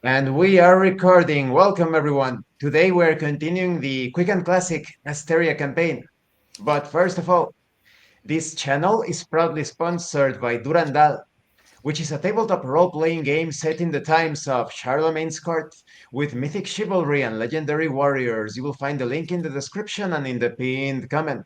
And we are recording. Welcome, everyone. Today we're continuing the Quick and Classic Asteria campaign. But first of all, this channel is proudly sponsored by Durandal, which is a tabletop role-playing game set in the times of Charlemagne's court with mythic chivalry and legendary warriors. You will find the link in the description and in the pinned comment.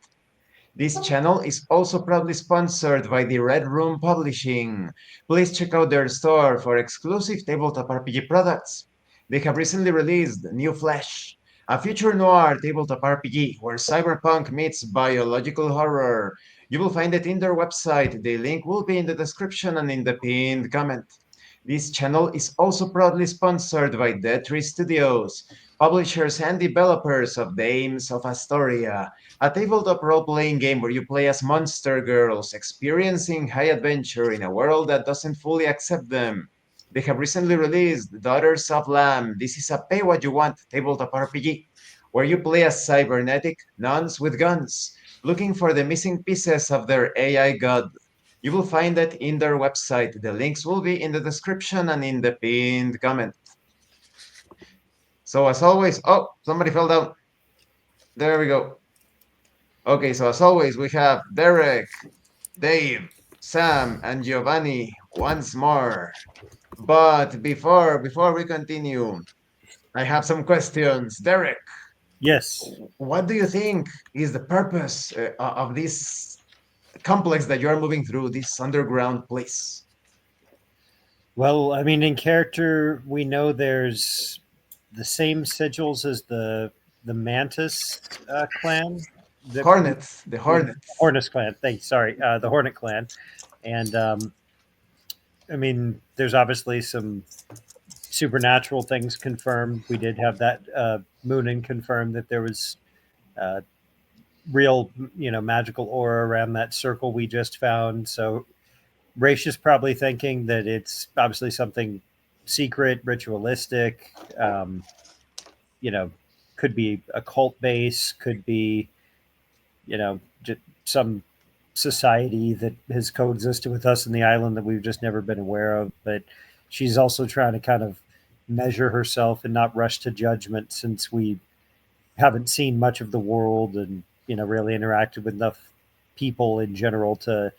This channel is also proudly sponsored by the Red Room Publishing. Please check out their store for exclusive tabletop RPG products. They have recently released New Flesh, a future noir tabletop RPG where cyberpunk meets biological horror. You will find it in their website. The link will be in the description and in the pinned comment. This channel is also proudly sponsored by pt3 Studios, publishers and developers of Dames of Asstoria, a tabletop role-playing game where you play as monster girls, experiencing high adventure in a world that doesn't fully accept them. They have recently released Daughters of Lamb. This is a pay-what-you-want tabletop RPG, where you play as cybernetic nuns with guns, looking for the missing pieces of their AI god. You will find it in their website. The links will be in the description and in the pinned comment. So as always, oh, somebody fell down. There we go. Okay, so as always, we have Derek, Dave, Sam, and Giovanni once more. But before we continue, I have some questions. Derek, Yes. what do you think is the purpose of this complex that you are moving through, this underground place? Well, I mean, in character, we know there's the same sigils as the Mantis clan. The Hornets, the Hornets. Hornets clan. Thanks. Sorry, the Hornet clan. And I mean, there's obviously some supernatural things confirmed. We did have that Moonin confirmed that there was uh, real, magical aura around that circle we just found. So Raish is probably thinking that it's obviously something secret, ritualistic. You know, could be a cult base, could be just some society that has coexisted with us in the island that we've just never been aware of. But she's also trying to kind of measure herself and not rush to judgment since we haven't seen much of the world and really interacted with enough people in general to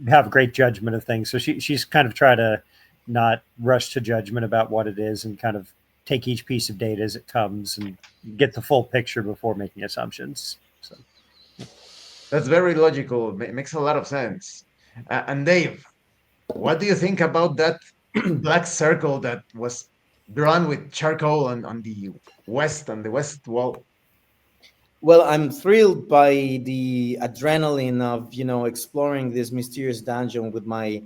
have great judgment of things. So she's kind of trying to not rush to judgment about what it is and kind of take each piece of data as it comes and get the full picture before making assumptions. So That's very logical. Makes a lot of sense. And Dave, what do you think about that black circle that was drawn with charcoal on the west wall? Well, I'm thrilled by the adrenaline of exploring this mysterious dungeon with my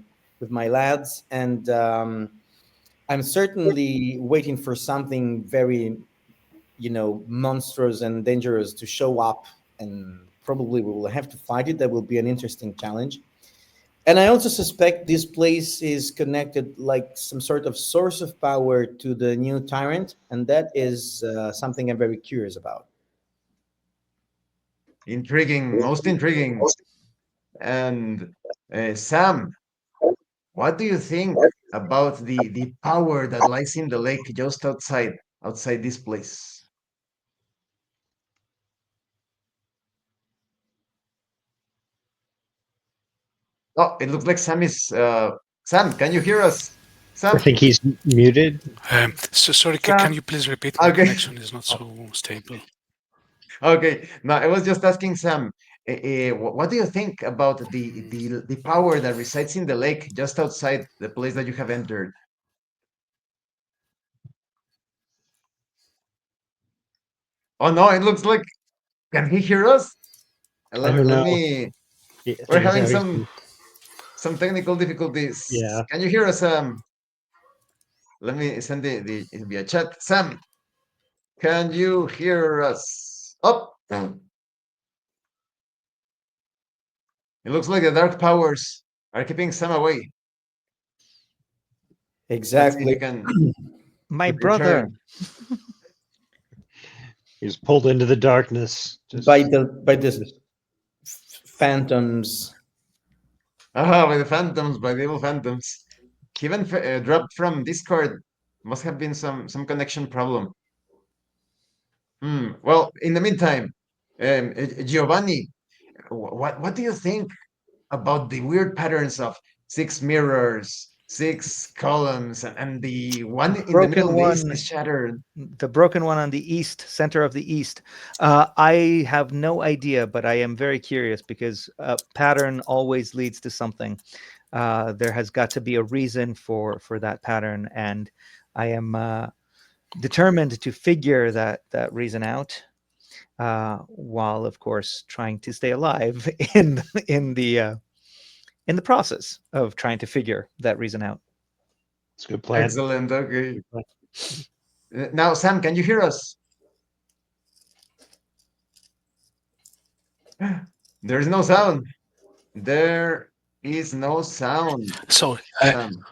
lads, and I'm certainly waiting for something very monstrous and dangerous to show up, and probably we will have to fight it. That will be an interesting challenge. And I also suspect this place is connected, like some sort of source of power, to the new tyrant, and that is something I'm very curious about. Intriguing, most intriguing. And Sam, what do you think about the power that lies in the lake just outside this place? Oh, it looks like Sam is Sam. Can you hear us, I Sam? think he's muted. So sorry, can Sam. you please repeat? My Okay, connection is not so stable. okay. No, I was just asking Sam. What do you think about the power that resides in the lake just outside the place that you have entered? Oh no, it looks like can he hear us? I Let, don't let know. me. I We're think he's having having some technical difficulties. yeah. Can you hear us, Sam? Let me send the via chat. Sam, can you hear us? Up. It looks like the dark powers are keeping Sam away. Let's see if Exactly. he can My brother. return. He's pulled into the darkness. by the phantoms. Ah, by the phantoms, by the evil phantoms. He even dropped from Discord. Must have been some connection problem. Well, in the meantime, Giovanni, what do you think about the weird patterns of six mirrors, six columns, and the one in the Broken middle one, is shattered? the broken one on the east, center of the east. I have no idea, but I am very curious because a pattern always leads to something. There has got to be a reason for that pattern, and I am determined to figure that reason out. While of course trying to stay alive in the process of trying to figure that reason out. It's a good plan. Excellent. Okay. Good plan. Now, Sam, can you hear us? There's no sound. There is no sound. So, Sam.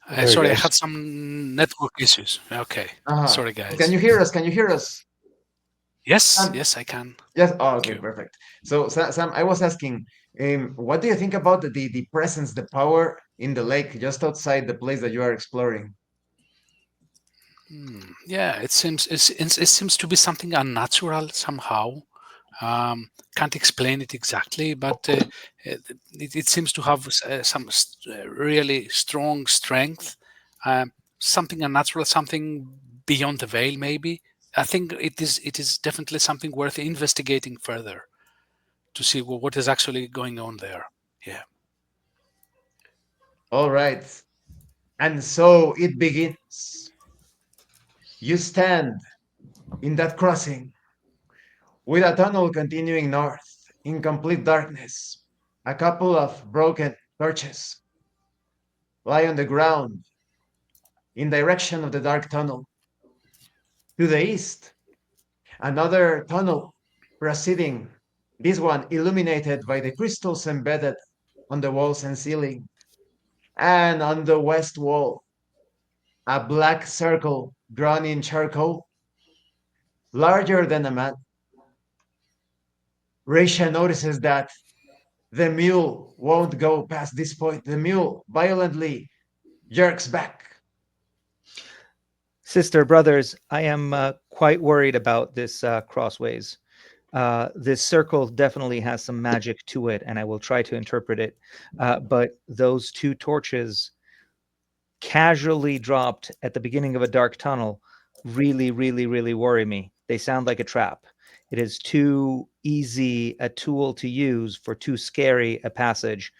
There he sorry, I goes. had some network issues. Okay, Uh-huh. sorry, Can guys. you hear us? Can you hear us? Yes, Sam? yes, I can. Yes. Oh, Thank okay, you. perfect. So, Sam, I was asking, what do you think about the presence, the power in the lake just outside the place that you are exploring? Yeah, it seems to be something unnatural somehow. Can't explain it exactly, but it seems to have some really strong strength. Um, Something unnatural, something beyond the veil. Maybe I think it is definitely something worth investigating further to see what is actually going on there. Yeah. All right. And so it begins. You stand in that crossing with a tunnel continuing north in complete darkness. A couple of broken torches lie on the ground in direction of the dark tunnel. To the east, another tunnel proceeding, this one illuminated by the crystals embedded on the walls and ceiling. And on the west wall, a black circle drawn in charcoal, larger than a man. Raisha notices that the mule won't go past this point. The mule violently jerks back. Sister, brothers, I am quite worried about this crossways. This circle definitely has some magic to it, and I will try to interpret it. But those two torches casually dropped at the beginning of a dark tunnel really, really, really worry me. They sound like a trap. It is too easy a tool to use for too scary a passage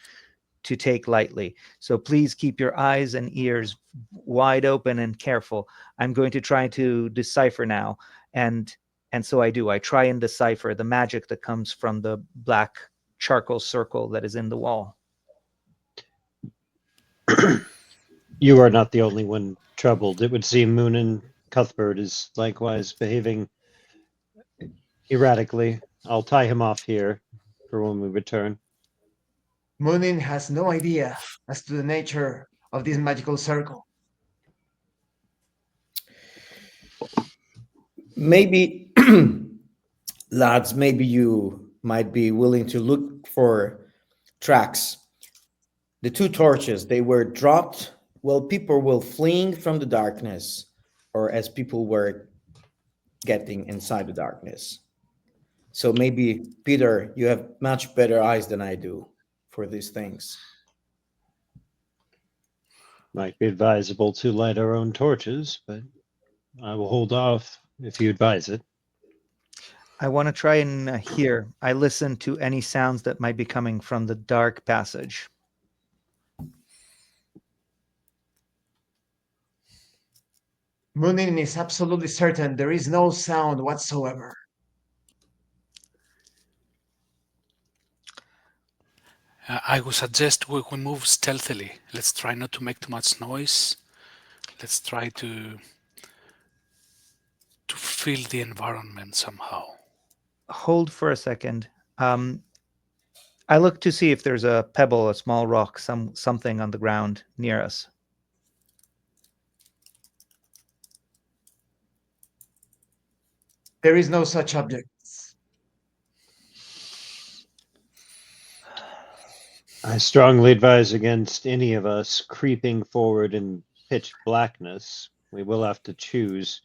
to take lightly. So please keep your eyes and ears wide open and careful. I'm going to try to decipher now, and so I do. I try and decipher the magic that comes from the black charcoal circle that is in the wall. You are not the only one troubled. It would seem Moon and Cuthbert is likewise behaving erratically. I'll tie him off here for when we return. Munin has no idea as to the nature of this magical circle. Maybe, lads, maybe you might be willing to look for tracks. The two torches, they were dropped while people were fleeing from the darkness, or as people were getting inside the darkness. So maybe, Peter, you have much better eyes than I do for these things. Might be advisable to light our own torches, but I will hold off if you advise it. I want to try and hear. I listen to any sounds that might be coming from the dark passage. Munin is absolutely certain there is no sound whatsoever. I would suggest we move stealthily. Let's try not to make too much noise. Let's try to feel the environment somehow. Hold for a second. I look to see if there's a pebble, a small rock, something on the ground near us. There is no such objects. I strongly advise against any of us creeping forward in pitch blackness We will have to choose.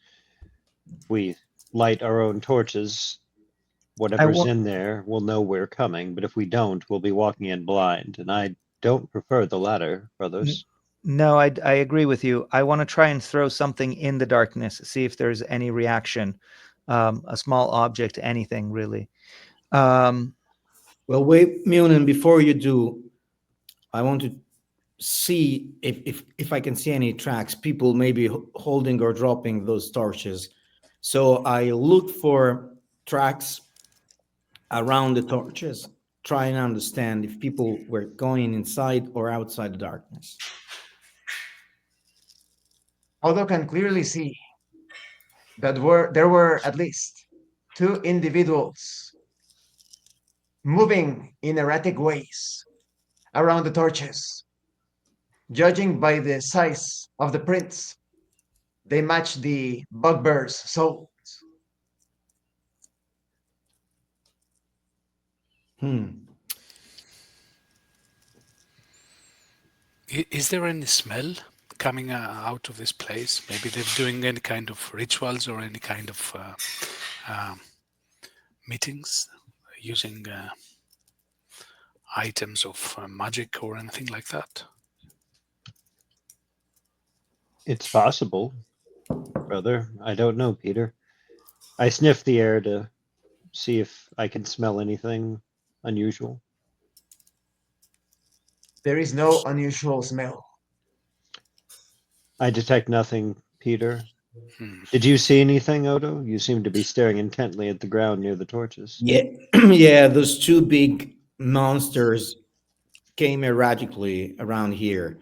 If we light our own torches, I whatever's want. in there, we'll know we're coming. But if we don't, we'll be walking in blind. And I don't prefer the latter, brothers. No, I agree with you. I want to try and throw something in the darkness, see if there's any reaction, a small object, anything really. Um, Well, wait, Munin, before you do, I want to see if I can see any tracks, people maybe holding or dropping those torches. So I look for tracks around the torches, try and understand if people were going inside or outside the darkness. Odo can clearly see that there were at least two individuals moving in erratic ways around the torches. Judging by the size of the prints, they match the bugbear's souls. Hmm. Is there any smell coming out of this place? Maybe they're doing any kind of rituals or any kind of meetings using items of magic or anything like that. It's possible, brother. I don't know, Peter. I sniff the air to see if I can smell anything unusual. There is no unusual smell. I detect nothing, Peter. Hmm. Did you see anything, Odo? You seem to be staring intently at the ground near the torches. Yeah, yeah, those two big monsters came erratically around here.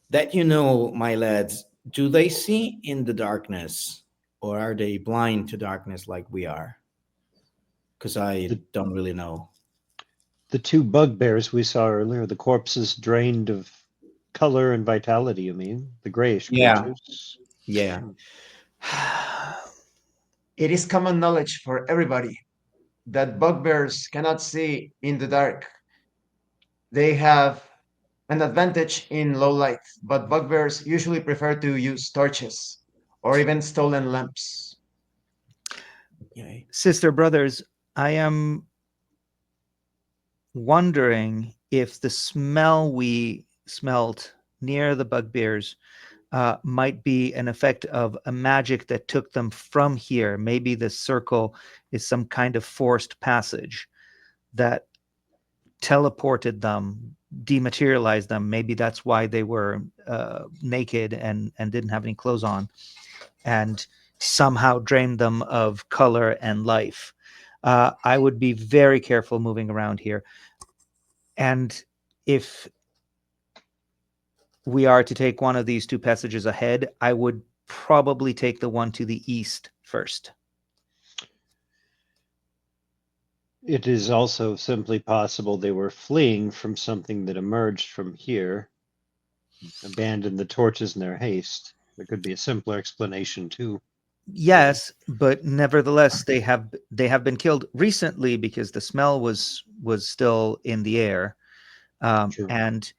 That you know, my lads, do they see in the darkness or are they blind to darkness like we are? Because I The, don't really know. the two bugbears we saw earlier, the corpses drained of color and vitality, you mean? The grayish Yeah, creatures? yeah. It is common knowledge for everybody that bugbears cannot see in the dark. They have an advantage in low light, but bugbears usually prefer to use torches or even stolen lamps. Okay. Sister brothers, I am wondering if the smell we smelled near the bugbears might be an effect of a magic that took them from here. Maybe the circle is some kind of forced passage that teleported them, dematerialized them. Maybe that's why they were naked and didn't have any clothes on, and somehow drained them of color and life. I would be very careful moving around here. And if we are to take one of these two passages ahead, I would probably take the one to the east first. It is also simply possible they were fleeing from something that emerged from here, abandoned the torches in their haste. There could be a simpler explanation, too. Yes, but nevertheless, they have been killed recently because the smell was still in the air, True. and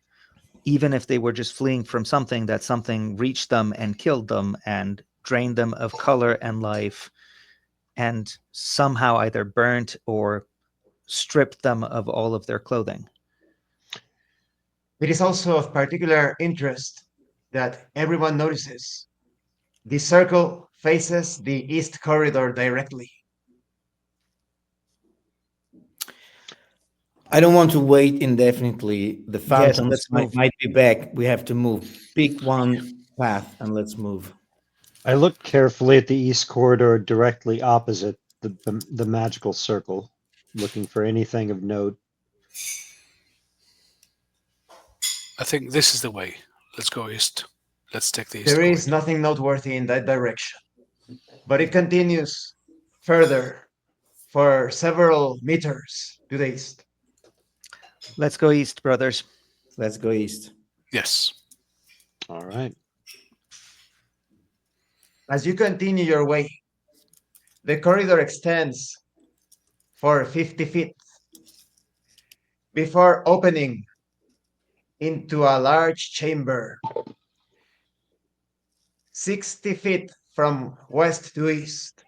even if they were just fleeing from something, that something reached them and killed them and drained them of color and life, and somehow either burnt or stripped them of all of their clothing. It is also of particular interest that everyone notices the circle faces the east corridor directly. I don't want to wait indefinitely. The Yes, phantoms let's might, move. might be back. We have to move. Pick one path and let's move. I looked carefully at the east corridor directly opposite the magical circle, looking for anything of note. I think this is the way. Let's go east. Let's take the east There is corridor. nothing noteworthy in that direction, but it continues further for several meters to the east. Let's go east, brothers. Let's go east. Yes. All right. As you continue your way, the corridor extends for 50 feet before opening into a large chamber 60 feet from west to east,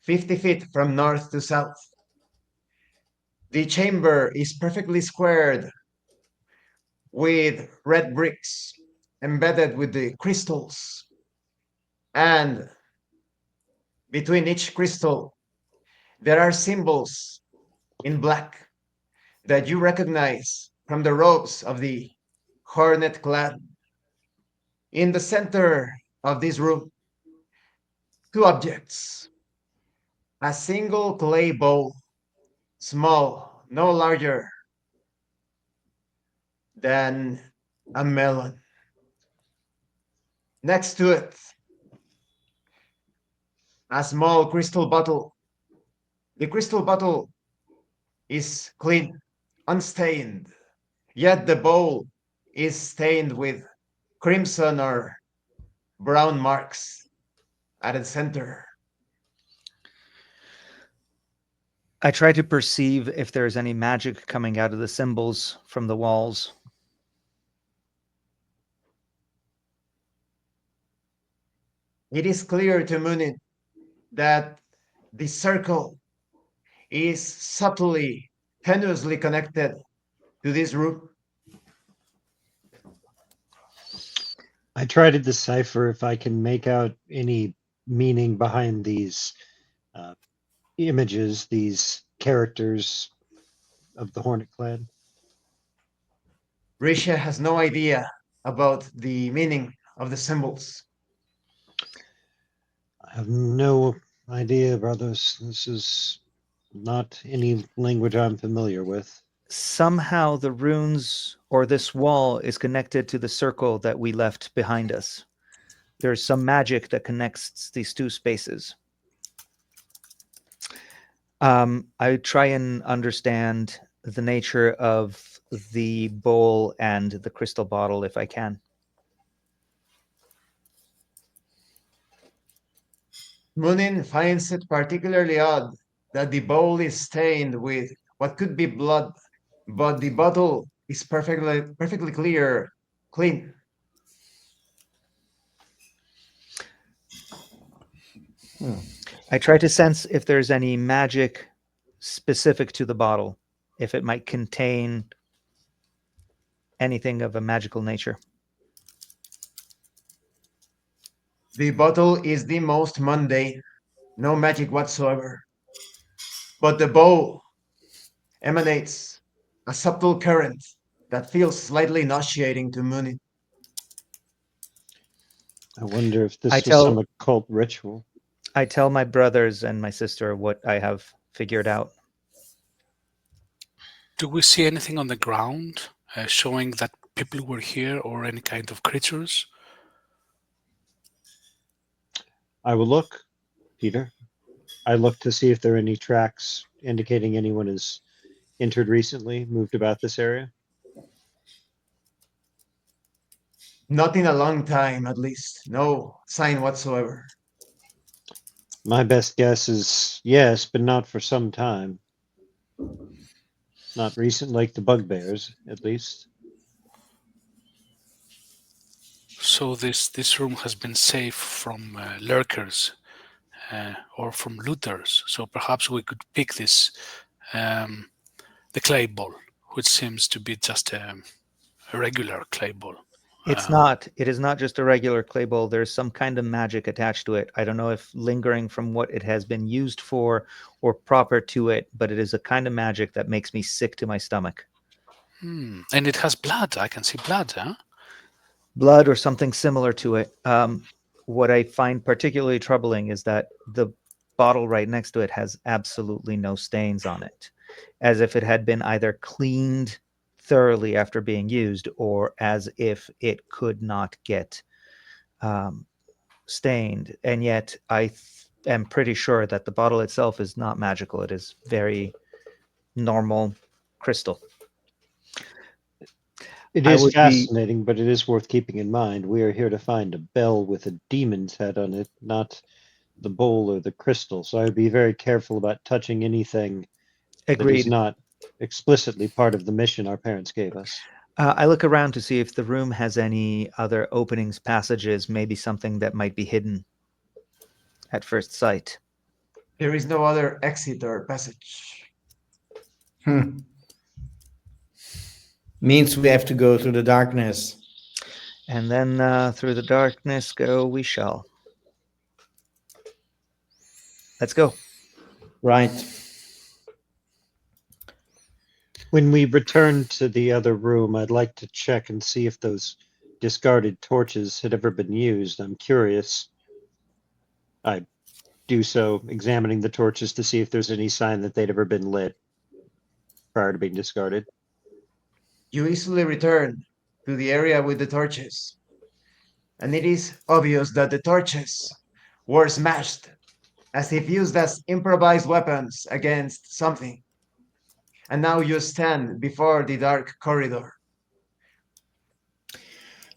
50 feet from north to south. The chamber is perfectly squared with red bricks embedded with the crystals. And between each crystal, there are symbols in black that you recognize from the robes of the Hornet clan. In the center of this room, two objects: a single clay bowl, small, no larger than a melon. Next to it, a small crystal bottle. The crystal bottle is clean, unstained, yet the bowl is stained with crimson or brown marks at its center. I try to perceive if there's any magic coming out of the symbols from the walls. It is clear to Munin that the circle is subtly, tenuously connected to this room. I try to decipher if I can make out any meaning behind these images, these characters of the Hornet clan. Risha has no idea about the meaning of the symbols. I have no idea, brothers. This is not any language I'm familiar with. Somehow the runes or this wall is connected to the circle that we left behind us. There's some magic that connects these two spaces. I try and understand the nature of the bowl and the crystal bottle if I can. Munin finds it particularly odd that the bowl is stained with what could be blood, but the bottle is perfectly clear, clean. I try to sense if there's any magic specific to the bottle, if it might contain anything of a magical nature. The bottle is the most mundane, no magic whatsoever. But the bowl emanates a subtle current that feels slightly nauseating to Munin. I wonder if I this was tell- some occult ritual. I tell my brothers and my sister what I have figured out. Do we see anything on the ground showing that people were here or any kind of creatures? I will look, Peter. I look to see if there are any tracks indicating anyone has entered recently, moved about this area. Not in a long time, at least. No sign whatsoever. My best guess is yes, but not for some time. Not recent like the bugbears, at least. So this room has been safe from lurkers or from looters. So perhaps we could pick this the clay ball, which seems to be just a regular clay ball. It's not. It is not just a regular clay bowl. There's some kind of magic attached to it. I don't know if lingering from what it has been used for or proper to it, but it is a kind of magic that makes me sick to my stomach. And it has blood. I can see blood, huh? Blood or something similar to it. What I find particularly troubling is that the bottle right next to it has absolutely no stains on it, as if it had been either cleaned thoroughly after being used or as if it could not get stained. And yet I am pretty sure that the bottle itself is not magical. It is very normal crystal. It I is would be- fascinating, but it is worth keeping in mind. We are here to find a bell with a demon's head on it, not the bowl or the crystal. So I would be very careful about touching anything that is Agreed. not explicitly part of the mission our parents gave us. I look around to see if the room has any other openings, passages, maybe something that might be hidden at first sight. There is no other exit or passage. Hmm. Means we have to go through the darkness. And then through the darkness go we shall. Let's go. Right. When we return to the other room, I'd like to check and see if those discarded torches had ever been used. I'm curious. I do so, examining the torches to see if there's any sign that they'd ever been lit prior to being discarded. You easily return to the area with the torches, and it is obvious that the torches were smashed as if used as improvised weapons against something. And now you stand before the dark corridor.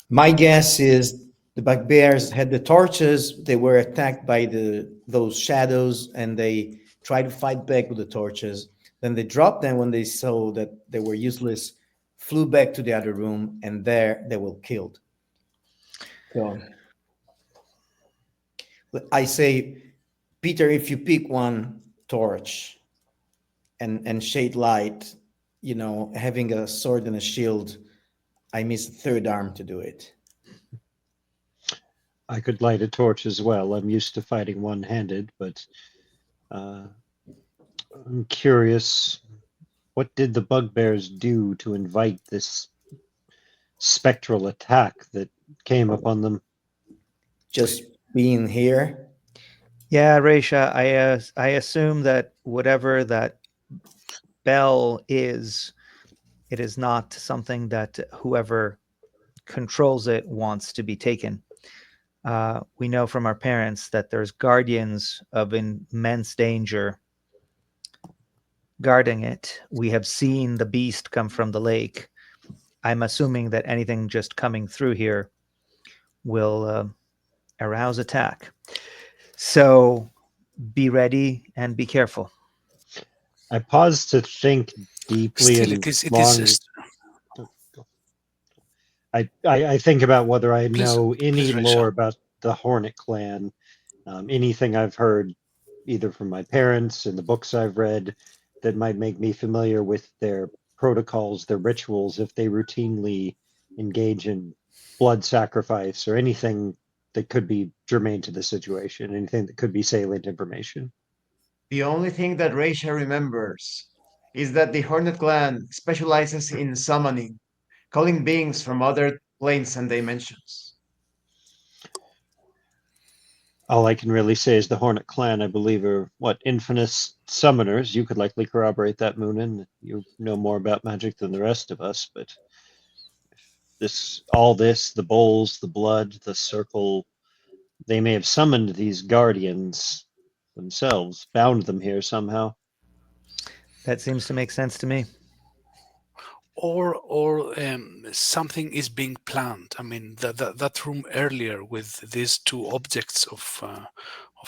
My guess is the bugbears had the torches. They were attacked by those shadows, and they tried to fight back with the torches. Then they dropped them when they saw that they were useless, flew back to the other room, and there they were killed. So I say, Peter, if you pick one torch and shade light, having a sword and a shield, I miss a third arm to do it. I could light a torch as well. I'm used to fighting one-handed, but I'm curious, what did the bugbears do to invite this spectral attack that came upon them? Just being here. Yeah, Raisha, I assume that whatever that bell is, it is not something that whoever controls it wants to be taken. We know from our parents that there's guardians of immense danger guarding it. We have seen the beast come from the lake. I'm assuming that anything just coming through here will arouse attack. So be ready and be careful. I pause to think deeply Still, and it long. is. I think about whether I Please, know any please, lore Rachel. about the Hornet clan, anything I've heard either from my parents and the books I've read that might make me familiar with their protocols, their rituals, if they routinely engage in blood sacrifice or anything that could be germane to the situation, anything that could be salient information. The only thing that Raisha remembers is that the Hornet clan specializes in summoning, calling beings from other planes and dimensions. All I can really say is the Hornet clan, I believe, are infamous summoners. You could likely corroborate that, Moonin. You know more about magic than the rest of us, but the bowls, the blood, the circle, they may have summoned these guardians themselves, bound them here somehow. That seems to make sense to me. Or something is being planned. I mean, that room earlier with these two objects of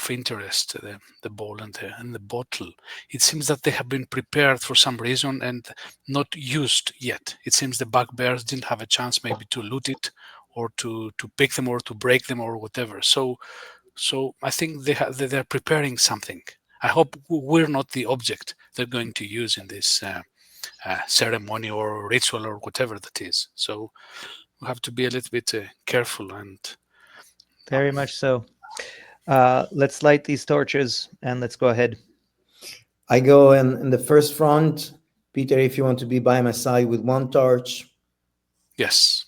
interest, the bowl and the bottle. It seems that they have been prepared for some reason and not used yet. It seems the bugbears didn't have a chance maybe to loot it or to pick them or to break them or whatever. So I think they're preparing something. I hope we're not the object they're going to use in this ceremony or ritual or whatever that is. So we have to be a little bit careful and Very much so. Let's light these torches and let's go ahead. I go in the first front. Peter, if you want to be by my side with one torch. yes,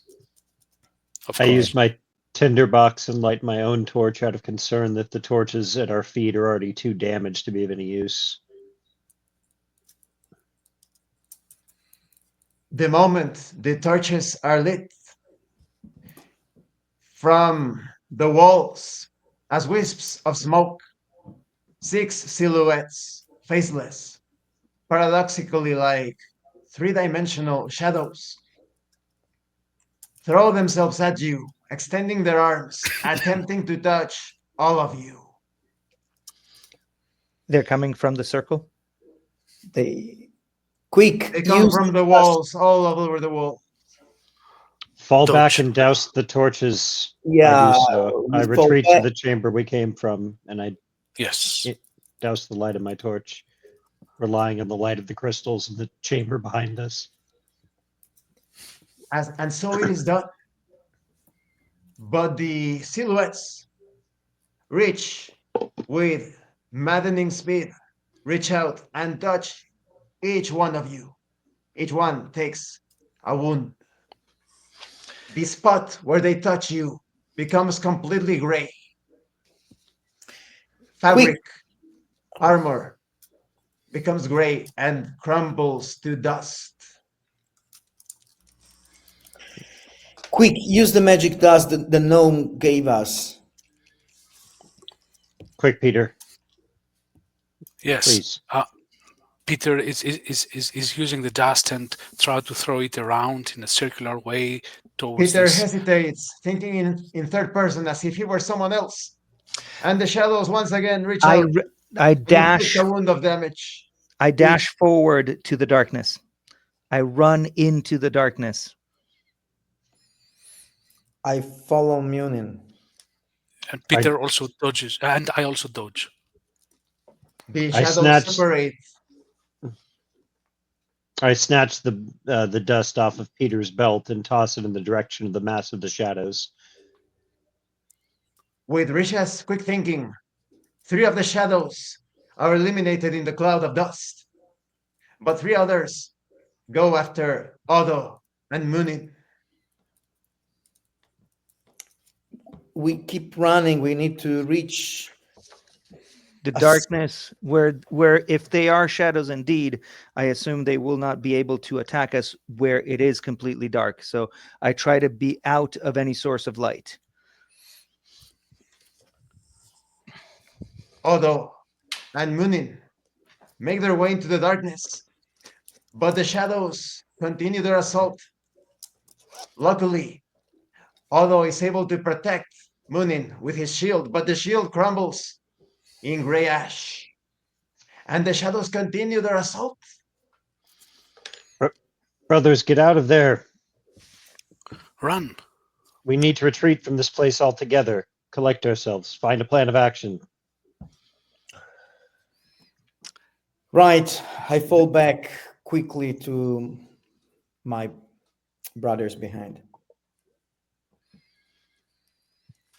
of I course. use my tinderbox and light my own torch out of concern that the torches at our feet are already too damaged to be of any use. The moment the torches are lit, from the walls, as wisps of smoke, 6 silhouettes, faceless, paradoxically like three-dimensional shadows, throw themselves at you, extending their arms, attempting to touch all of you. They're coming from the circle. They quick They come use from the us. walls, all over the wall. Fall back Dodge. and douse the torches. I Yeah, do so. I we fall retreat to back. the chamber we came from, and I Yes. douse the light of my torch, relying on the light of the crystals in the chamber behind us. And so it is done. But the silhouettes reach with maddening speed, reach out and touch each one of you. Each one takes a wound. The spot where they touch you becomes completely gray. Quick, Fabric, armor becomes gray and crumbles to dust. quick! Use the magic dust that the gnome gave us. Quick, Peter, Yes. please. Peter is using the dust and try to throw it around in a circular way towards Peter this. hesitates, thinking in third person as if he were someone else. And the shadows once again reach I out I and inflict dash a wound of damage. I dash forward to the darkness. I run into the darkness. I follow Munin. And Peter also dodges, and I also dodge. The I shadows snatch separate. I snatch the dust off of Peter's belt and toss it in the direction of the mass of the shadows. With Risha's quick thinking, 3 of the shadows are eliminated in the cloud of dust, but 3 others go after Odo and Munin. We keep running. We need to reach The s- darkness, where if they are shadows indeed, I assume they will not be able to attack us where it is completely dark. So I try to be out of any source of light. Odo and Munin make their way into the darkness, but the shadows continue their assault. Luckily, Odo is able to protect Munin with his shield, but the shield crumbles in gray ash, and the shadows continue their assault. Brothers, get out of there. Run. We need to retreat from this place altogether. Collect ourselves. Find a plan of action. right. I fall back quickly to my brothers behind.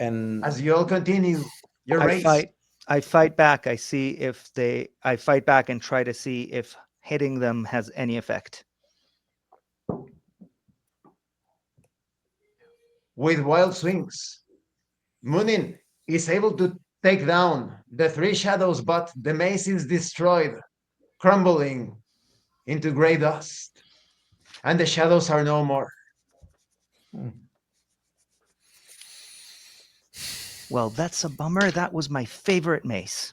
And As you all continue your I race, fight. I fight back. I fight back and try to see if hitting them has any effect. with wild swings, Munin is able to take down the 3 shadows, but the mace is destroyed, crumbling into gray dust, and the shadows are no more. Well, that's a bummer. That was my favorite mace.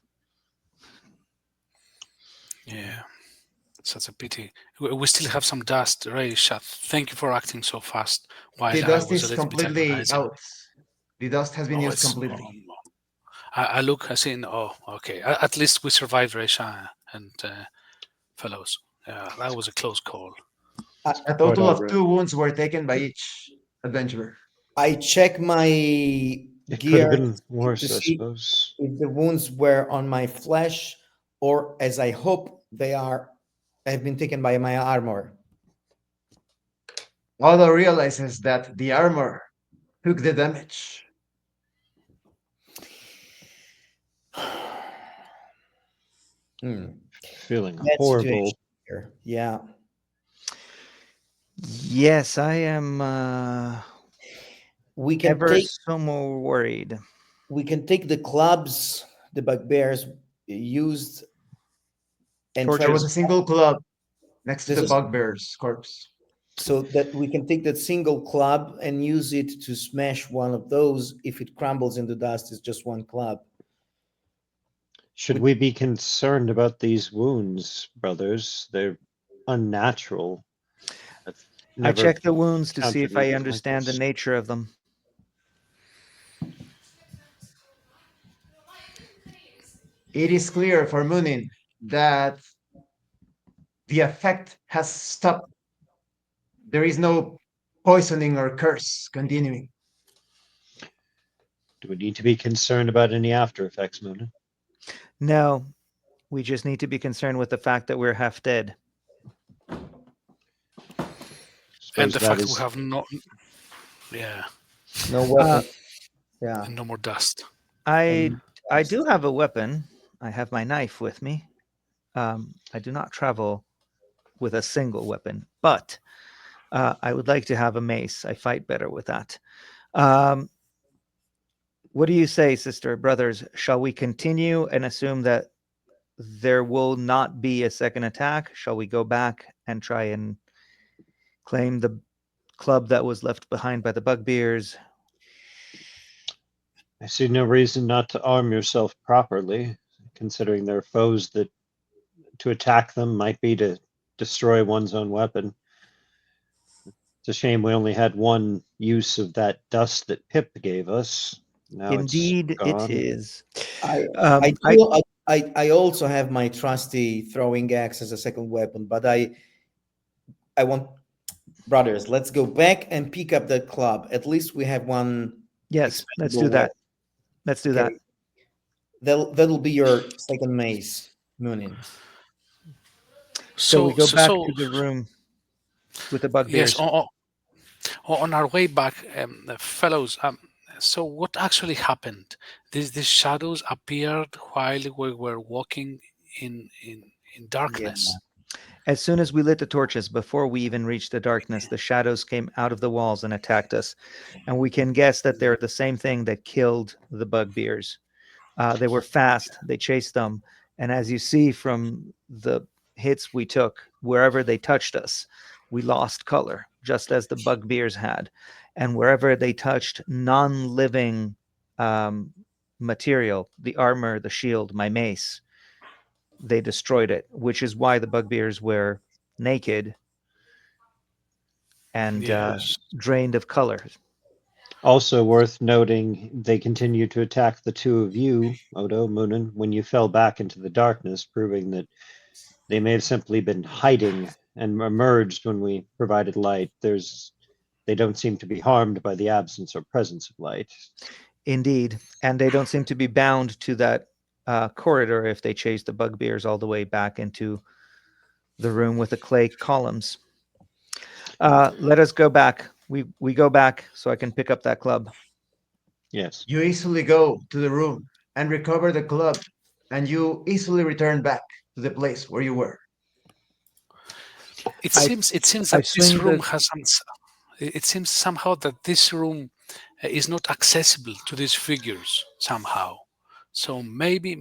Yeah. Such a pity. We still have some dust. Ray, Shut. Thank you for acting so fast while The I dust was a is little bit completely agonizing. out. The dust has been Oh, used it's. completely. I look, I see, oh, okay. At least we survived, Resha and fellows. That was a close call. A total of Whatever. 2 wounds were taken by each adventurer. I check my It could gear have been worse, to I see suppose. if the wounds were on my flesh or, as I hope they are, have been taken by my armor. Odo realizes that the armor took the damage. Feeling Bad horrible. situation here. Yeah. Yes, I am We can ever take so more worried. the clubs the bugbears used and try There Torches. was a single club next to There's the a- bugbear's corpse. so that we can take that single club and use it to smash one of those. If it crumbles into dust, it's just one club. Should we be concerned about these wounds, brothers? They're unnatural. I've I never check the wounds to see encountered if I anything like understand the this. nature of them. It is clear for Munin that the effect has stopped. There is no poisoning or curse continuing. Do we need to be concerned about any after effects, Moonin? No, we just need to be concerned with the fact that we're half dead. And Suppose the that fact we is have yeah, No Uh, weapon. Yeah. and no more dust. I And I do have a weapon. I have my knife with me. I do not travel with a single weapon, but I would like to have a mace. I fight better with that. Um, what do you say, sister, brothers? Shall we continue and assume that there will not be a second attack? Shall we go back and try and claim the club that was left behind by the bugbears? I see no reason not to arm yourself properly, considering they're foes that to attack them might be to destroy one's own weapon. It's a shame we only had one use of that dust that Pip gave us. Now it's Indeed, it gone. is. I Um, I I do I also have my trusty throwing axe as a second weapon, but I want brothers, let's go back and pick up that club. At least we have one yes, let's do expendable that. weapon. Let's do that. Okay. That'll be your second mace, Moonin. So we So, go so, back so to the room with the yes, bugbears. on our way back, fellows. So, what actually happened? These shadows appeared while we were walking in Yeah. darkness. As soon as we lit the torches, before we even reached the darkness, the shadows came out of the walls and attacked us. And we can guess that they're the same thing that killed the bugbears. They were fast, they chased them. And as you see from the hits we took, wherever they touched us, we lost color, just as the bugbears had. And wherever they touched non living material, the armor, the shield, my mace, they destroyed it, which is why the bugbears were naked and Yes. drained of color. Also worth noting, they continued to attack the two of you, Odo, Moonin, when you fell back into the darkness, proving that they may have simply been hiding and emerged when we provided light. They don't seem to be harmed by the absence or presence of light. Indeed. And they don't seem to be bound to that corridor if they chase the bugbears all the way back into the room with the clay columns. Let us go back. We go back so I can pick up that club. Yes. You easily go to the room and recover the club, and you easily return back to the place where you were. It I seems it seems I that this swing room the has some. It seems somehow that this room is not accessible to these figures somehow. So maybe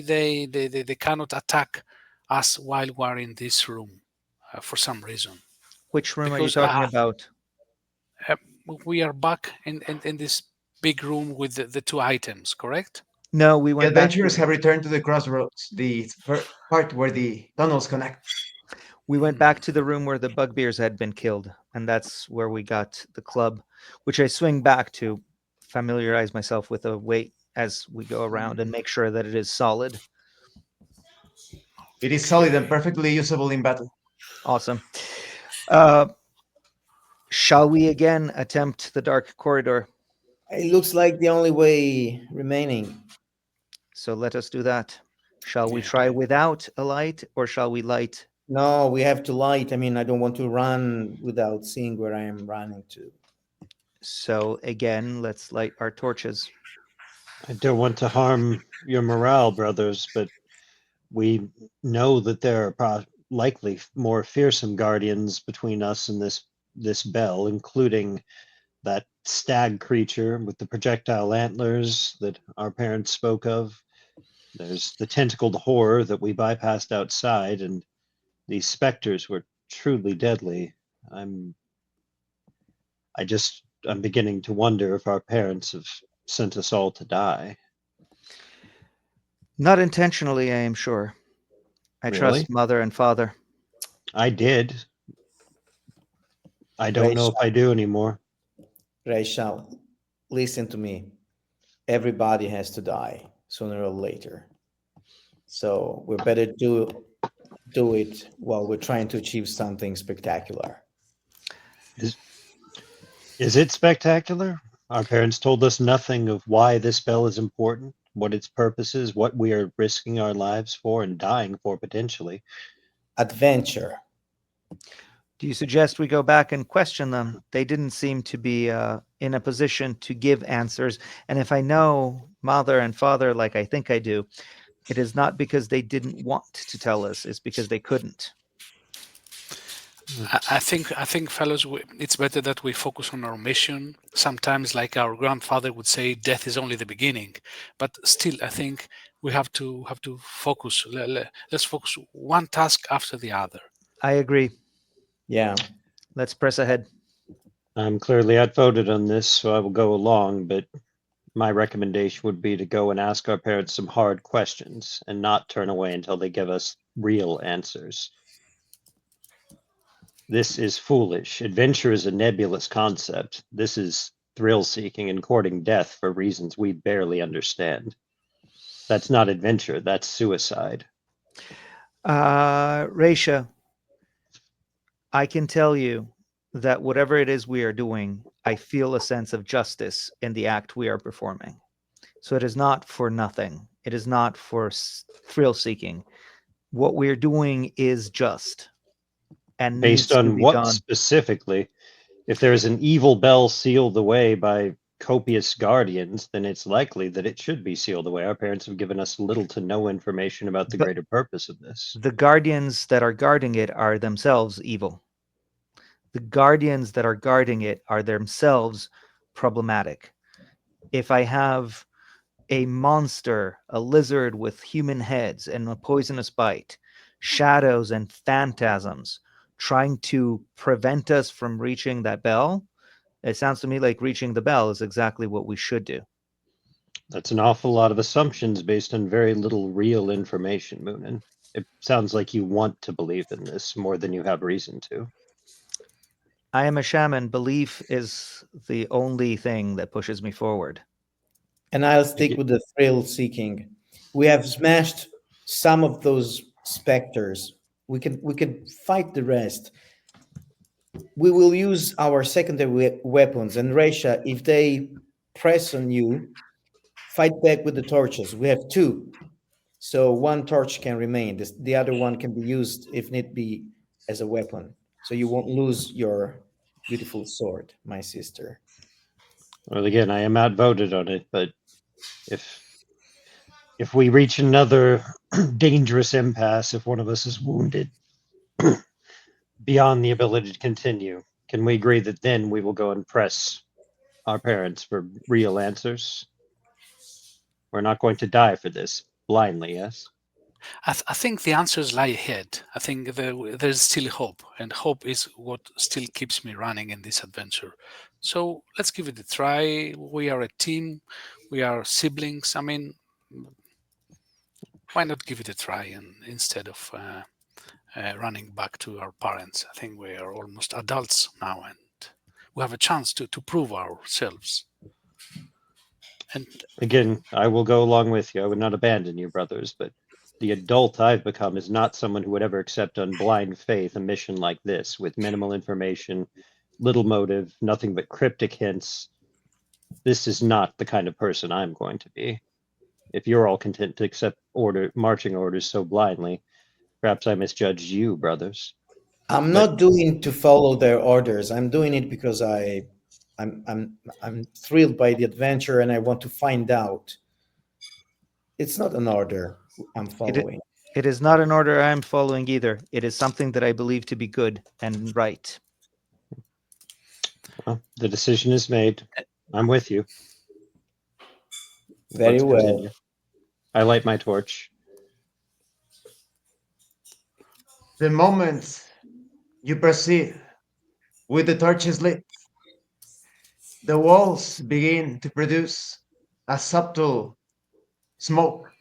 they cannot attack us while we're in this room for some reason. which room are you Because talking about? uh, we are back in this big room with the two items, correct? No, we The went back adventurers have returned to the crossroads, the part where the tunnels connect. to the room where the bugbears had been killed, and that's where we got the club, which I swing back to familiarize myself with the weight as we go around and make sure that it is solid. It is solid and Okay. perfectly usable in battle. Awesome. Uh, shall we again attempt the dark corridor? It looks like the only way remaining. So let us do that. Shall we Yeah. try without a light or shall we light? No, we have to light. I mean, I don't want to run without seeing where I am running to. So again, let's light our torches. I don't want to harm your morale, brothers, but we know that there are likely more fearsome guardians between us and this bell, including that stag creature with the projectile antlers that our parents spoke of. There's the tentacled horror that we bypassed outside, and these specters were truly deadly. I'm I'm beginning to wonder if our parents have sent us all to die. Not intentionally, I am sure. I Really? trust mother and father. I did. I don't know if Raisha, I do anymore. Raisha, listen to me. Everybody has to die sooner or later. So we're better do it while we're trying to achieve something spectacular. Is Is it spectacular? Our parents told us nothing of why this spell is important, what its purpose is, what we are risking our lives for and dying for potentially. Adventure. Do you suggest we go back and question them? They didn't seem to be in a position to give answers. And if I know mother and father like I think I do, it is not because they didn't want to tell us, it's because they couldn't. I think, fellows, it's better that we focus on our mission. Sometimes, like our grandfather would say, death is only the beginning. But still, I think we have to focus. Let's focus one task after the other. I agree. Yeah. Let's press ahead. I'm clearly outvoted on this, so I will go along, but my recommendation would be to go and ask our parents some hard questions and not turn away until they give us real answers. This is foolish. Adventure is a nebulous concept. This is thrill seeking and courting death for reasons we barely understand. That's not adventure, that's suicide. Raisha, I can tell you that whatever it is we are doing, I feel a sense of justice in the act we are performing. So it is not for nothing. It is not for thrill seeking. What we're doing is just and Based needs to on be what done. specifically? If there is an evil bell sealed away by copious guardians, then it's likely that it should be sealed away. Our parents have given us little to no information about the But greater purpose of this. the guardians that are guarding it are themselves evil. The guardians that are guarding it are themselves problematic. If I have a monster, a lizard with human heads and a poisonous bite, shadows and phantasms trying to prevent us from reaching that bell, it sounds to me like reaching the bell is exactly what we should do. That's an awful lot of assumptions based on very little real information, Moonin. It sounds like you want to believe in this more than you have reason to. I am a shaman. Belief is the only thing that pushes me forward. And I'll stick with the thrill seeking. We have smashed some of those specters. We could fight the rest. We will use our secondary weapons. And Resha, if they press on you, fight back with the torches. We have two, so one torch can remain. The other one can be used if need be as a weapon. So you won't lose your beautiful sword, my sister. Well, again, I am outvoted on it, but if if we reach another dangerous impasse, if one of us is wounded beyond the ability to continue, can we agree that then we will go and press our parents for real answers? We're not going to die for this blindly, yes? I think the answers lie ahead. I think there's still hope, and hope is what still keeps me running in this adventure. So let's give it a try. We are a team. We are siblings. I mean, why not give it a try and instead of running back to our parents? I think we are almost adults now, and we have a chance to prove ourselves. And Again, I will go along with you. I would not abandon you, brothers, but the adult I've become is not someone who would ever accept on blind faith a mission like this with minimal information, little motive, nothing but cryptic hints. This is not the kind of person I'm going to be. If you're all content to accept marching orders so blindly, perhaps I misjudged you, brothers. I'm But not doing to follow their orders. I'm doing it because I'm thrilled by the adventure and I want to find out. It's not an order I'm It, following. it is not an order I am following either. It is something that I believe to be good and right. well, the decision is made. I'm with you. Very Let's well. continue. I light my torch. The moment you proceed with the torches lit, the walls begin to produce a subtle smoke,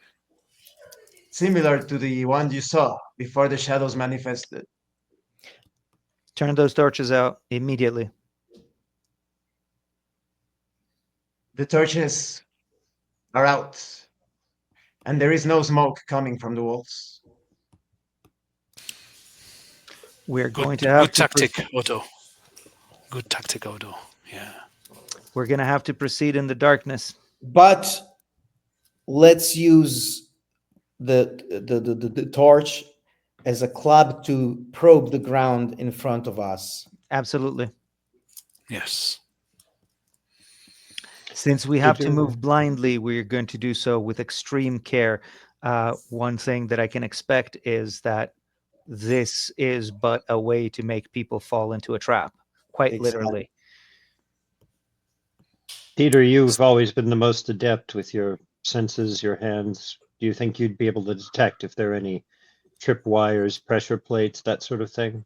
similar to the one you saw before the shadows manifested. Turn those torches out immediately. The torches are out, and there is no smoke coming from the walls. We're good, going to have good to tactic, Otto. Good tactic, Otto. Yeah. We're going to have to proceed in the darkness. But let's use the torch as a club to probe the ground in front of us. Absolutely. Yes. Since we have to Peter? move blindly, we're going to do so with extreme care. One thing that I can expect is that this is but a way to make people fall into a trap, quite Exactly. literally. Peter, you've always been the most adept with your senses, your hands. Do you think you'd be able to detect if there are any trip wires, pressure plates, that sort of thing,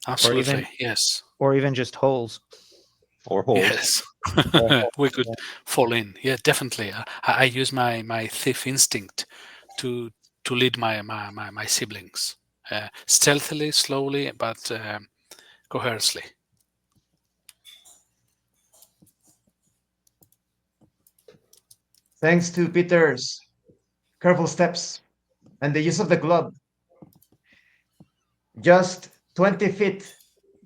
Absolutely. Yes. Or even just holes. or holes? Yes. We could fall in. Yeah, definitely. I use my thief instinct to lead my siblings stealthily, slowly, but coherently. Thanks to Peter's careful steps and the use of the club, just 20 feet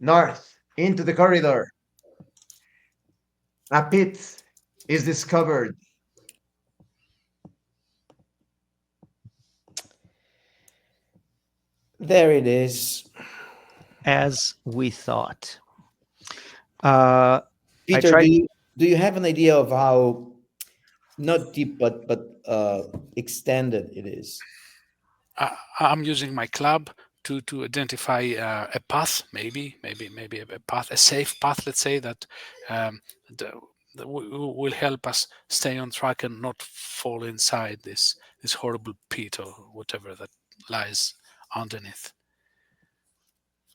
north into the corridor, a pit is discovered. There it is. As we thought. I Peter, tried. do you have an idea of how not deep but extended it is? I'm using my club to identify a path, maybe a path, a safe path. Let's say that the, will help us stay on track and not fall inside this horrible pit or whatever that lies underneath.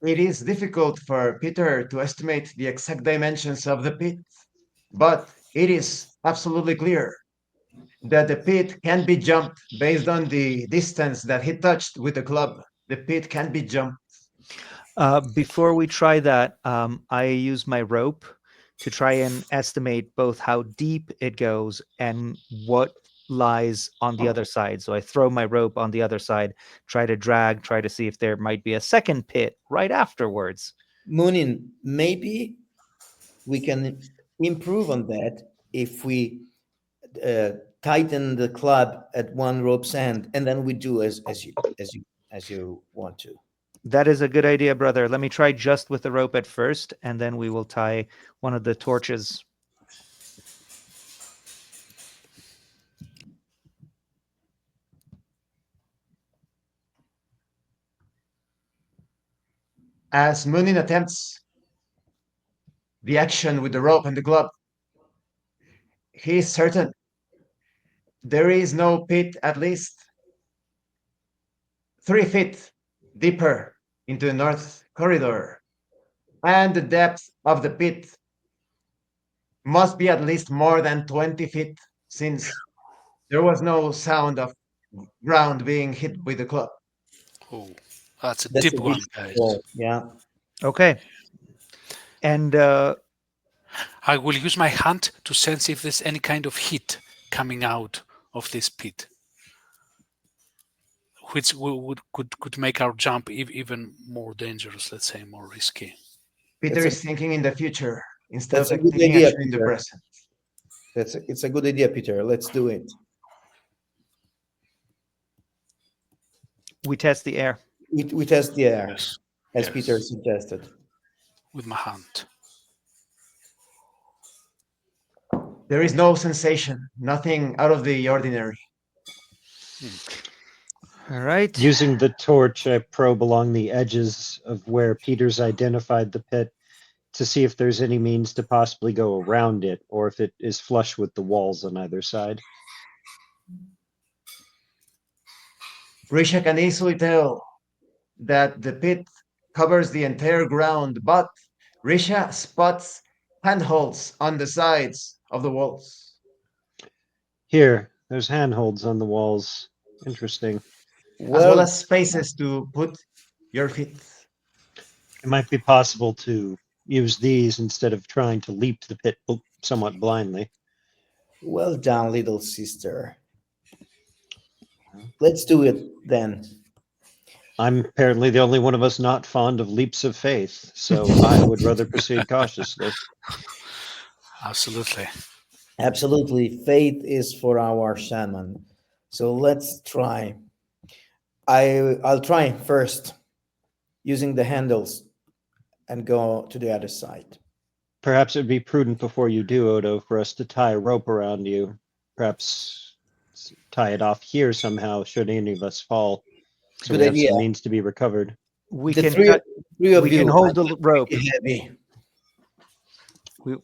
It is difficult for Peter to estimate the exact dimensions of the pit, but it is absolutely clear that the pit can be jumped based on the distance that he touched with the club. The pit can be jumped. Before we try that, I use my rope to try and estimate both how deep it goes and what lies on the other side. So I throw my rope on the other side, try to drag, try to see if there might be a second pit right afterwards. Moonin, maybe we can improve on that if we tighten the club at one rope's end, and then we do as you want to. That is a good idea, brother. Let me try just with the rope at first, and then we will tie one of the torches. As Munin attempts the action with the rope and the club, he is certain there is no pit at least 3 feet deeper into the north corridor, and the depth of the pit must be at least more than 20 feet since there was no sound of ground being hit with the club. Oh, that's a That's deep a one, big guys. goal. Yeah. Okay. And I will use my hand to sense if there's any kind of heat coming out of this pit, which could make our jump even more dangerous, let's say more risky. Peter That's a is thinking in the future instead that's a of good taking idea, action in the Peter. present. It's a good idea, Peter. Let's do it. we test the air. We test the air, Yes. as Yes. Peter suggested. With my hand. There is no sensation, nothing out of the ordinary. All right. Using the torch, I probe along the edges of where Peter's identified the pit to see if there's any means to possibly go around it, or if it is flush with the walls on either side. Risha can easily tell that the pit covers the entire ground, but Risha spots handholds on the sides of the walls. Here, there's handholds on the walls. Interesting. As well Well, as spaces to put your feet. It might be possible to use these instead of trying to leap the pit somewhat blindly. well done, little sister. Let's do it then. I'm apparently the only one of us not fond of leaps of faith, so I would rather proceed cautiously. Absolutely. Absolutely. Faith is for our shaman. So let's try. I'll try first using the handles and go to the other side. Perhaps it would be prudent before you do, Odo, for us to tie a rope around you. Perhaps tie it off here somehow, should any of us fall, so Good we have idea. some means to be recovered. We The can three, cut. three of We can you hold are the rope. pretty heavy. We,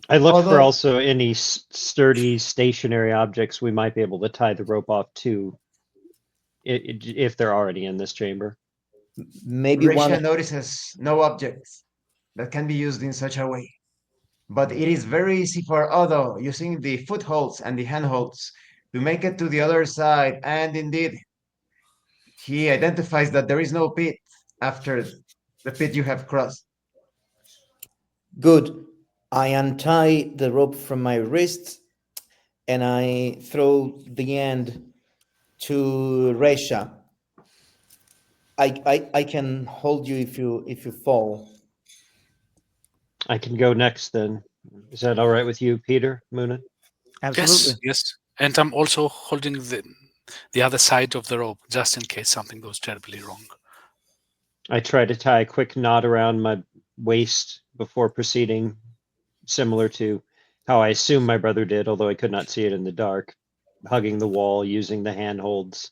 I looked for Although, also any sturdy stationary objects we might be able to tie the rope off to, if they're already in this chamber. Maybe one. Risha notices no objects that can be used in such a way. But it is very easy for Odo, using the footholds and the handholds, to make it to the other side, and indeed, he identifies that there is no pit after the pit you have crossed. Good. I untie the rope from my wrists and I throw the end to Resha. I can hold you if you fall. I can go next then. Is that all right with you, Peter Moonen? absolutely. Yes, yes. And I'm also holding the other side of the rope just in case something goes terribly wrong. I try to tie a quick knot around my waist before proceeding, similar to how I assume my brother did, although I could not see it in the dark, hugging the wall, using the handholds,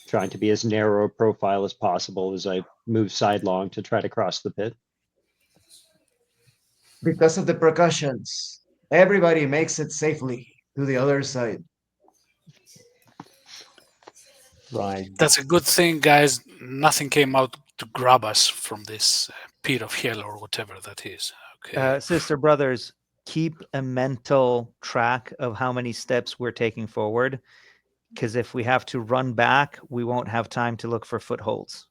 trying to be as narrow a profile as possible as I move sidelong to try to cross the pit. Because of the precautions, everybody makes it safely to the other side. Right. That's a good thing, guys. Nothing came out to grab us from this pit of hell or whatever that is. Okay. Sister brothers, keep a mental track of how many steps we're taking forward, because if we have to run back, we won't have time to look for footholds,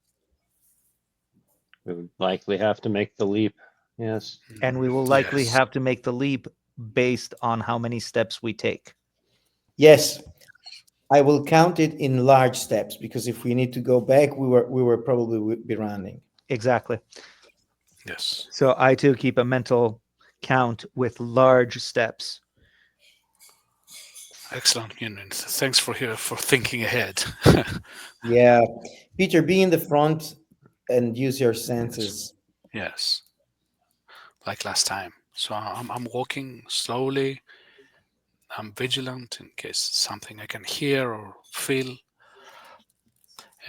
We would likely have to make the leap. Yes. and we will likely Yes. have to make the leap based on how many steps we take. Yes, I will count it in large steps because if we need to go back, we were probably would be running. Exactly. Yes. So I too keep a mental count with large steps. Excellent, Union. Thanks for thinking ahead. Yeah, Peter, be in the front and use your senses. Yes. Like last time. So I'm walking slowly. I'm vigilant in case something I can hear or feel.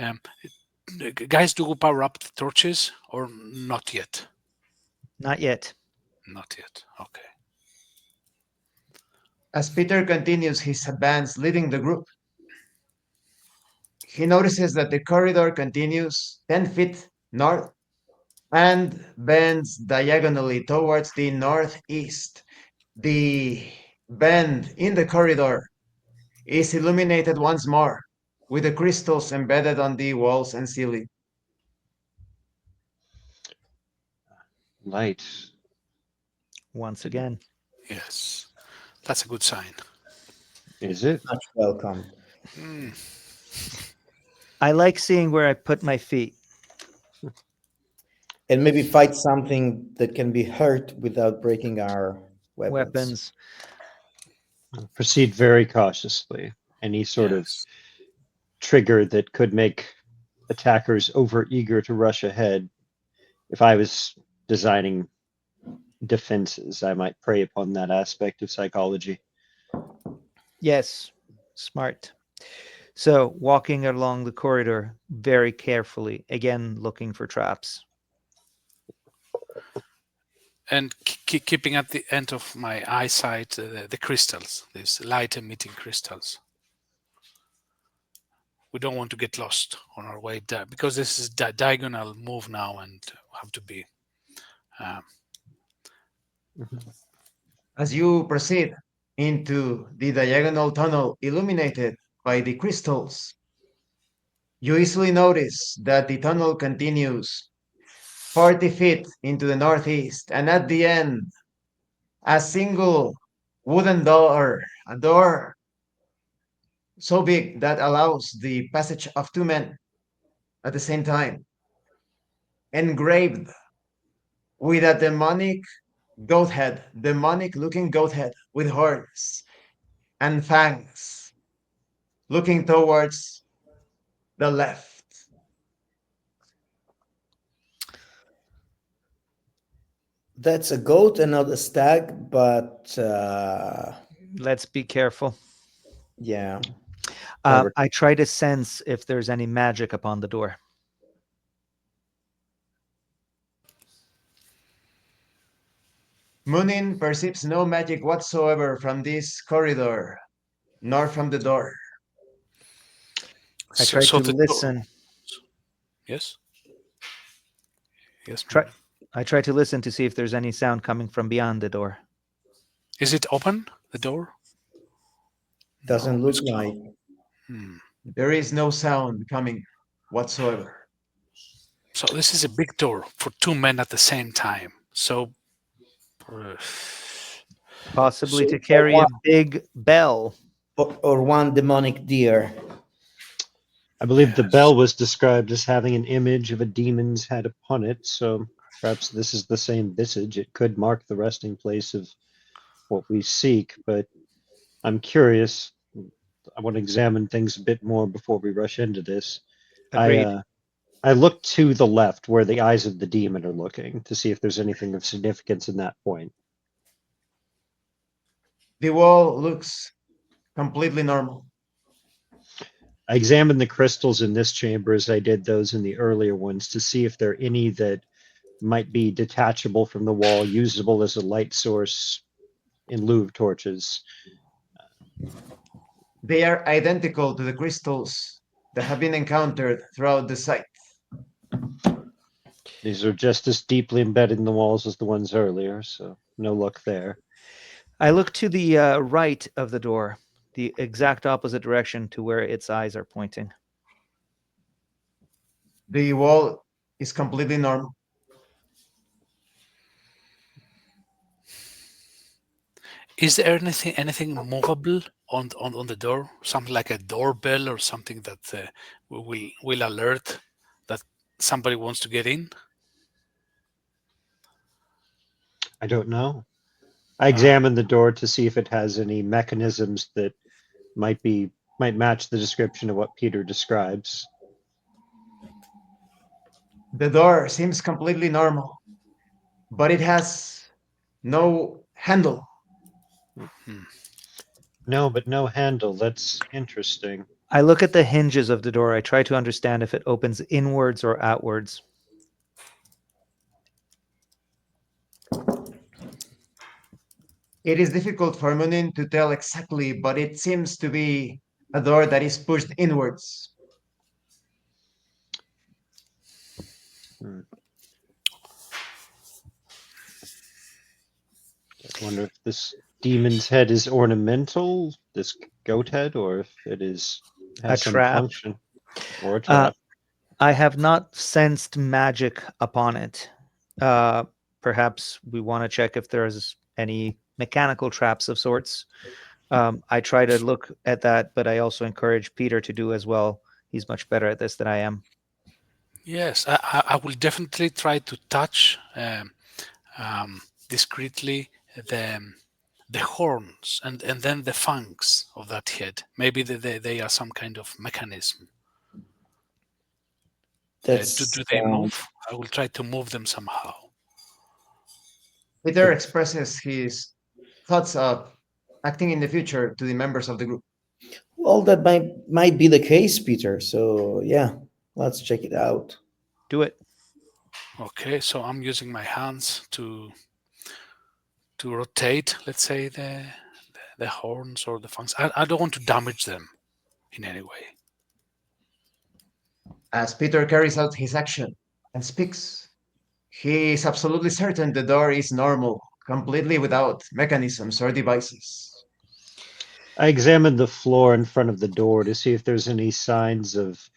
Um, guys, do we power up the torches or not yet? Not yet. Not yet. Okay. As Peter continues his advance leading the group, he notices that the corridor continues 10 feet north and bends diagonally towards the northeast. The bend in the corridor is illuminated once more with the crystals embedded on the walls and ceiling. Light. Once again. Yes. That's a good sign. Is it? Much welcome. Mm. I like seeing where I put my feet. And maybe fight something that can be hurt without breaking our weapons. Proceed very cautiously. Any sort of Yes. trigger that could make attackers overeager to rush ahead. If I was designing defenses, I might prey upon that aspect of psychology. Yes, smart. So walking along the corridor very carefully, again looking for traps. And keeping at the end of my eyesight the crystals, these light emitting crystals. We don't want to get lost on our way there because this is diagonal move now and have to be. As you proceed into the diagonal tunnel illuminated by the crystals, you easily notice that the tunnel continues 40 feet into the northeast, and at the end, a single wooden door, a door so big that allows the passage of two men at the same time, engraved with a demonic goat head, demonic looking goat head with horns and fangs, looking towards the left. That's a goat and not a stag, but Let's be careful. yeah. Clever. I try to sense if there's any magic upon the door. Munin perceives no magic whatsoever from this corridor, nor from the door. I So, try so to the listen. yes, yes. Try, I try to listen to see if there's any sound coming from beyond the door. Is it open, the door? Doesn't No, look it's like. closed. Hmm. There is no sound coming whatsoever. So this is a big door for two men at the same time. So, uh, Possibly So, to carry a big bell. or one demonic deer. I believe the yes. bell was described as having an image of a demon's head upon it, so perhaps this is the same visage. It could mark the resting place of what we seek, but I'm curious. I want to examine things a bit more before we rush into this. I Agreed. uh, I look to the left where the eyes of the demon are looking to see if there's anything of significance in that point. The wall looks completely normal. I examine the crystals in this chamber as I did those in the earlier ones to see if there are any that might be detachable from the wall, usable as a light source in lieu of torches. They are identical to the crystals that have been encountered throughout the site. These are just as deeply embedded in the walls as the ones earlier, so no luck there. I look to the right of the door, the exact opposite direction to where its eyes are pointing. The wall is completely normal. Is there anything movable on the door? Something like a doorbell or something that will alert that somebody wants to get in? I don't know. I Uh, examine the door to see if it has any mechanisms that might match the description of what Peter describes. The door seems completely normal, but it has no handle. hmm. No, but no handle. That's interesting. I look at the hinges of the door. I try to understand if it opens inwards or outwards. It is difficult for Munin to tell exactly, but it seems to be a door that is pushed inwards. Hmm. I wonder if this demon's head is ornamental, this goat head, or if it is A has some trap. function or a Uh, trap. I have not sensed magic upon it. Uh, Perhaps we want to check if there's any mechanical traps of sorts. I try to look at that, but I also encourage Peter to do as well. He's much better at this than I am. Yes, I will definitely try to touch discreetly the the horns and then the fangs of that head. Maybe they are some kind of mechanism. That's Do they move? I will try to move them somehow. Peter expresses his thoughts of acting in the future to the members of the group. well, that might be the case, Peter. So yeah, let's check it out. Do it. Okay, so I'm using my hands to rotate, let's say, the horns or the fangs. I don't want to damage them in any way. As Peter carries out his action and speaks, he is absolutely certain the door is normal, completely without mechanisms or devices. I examine the floor in front of the door to see if there's any signs of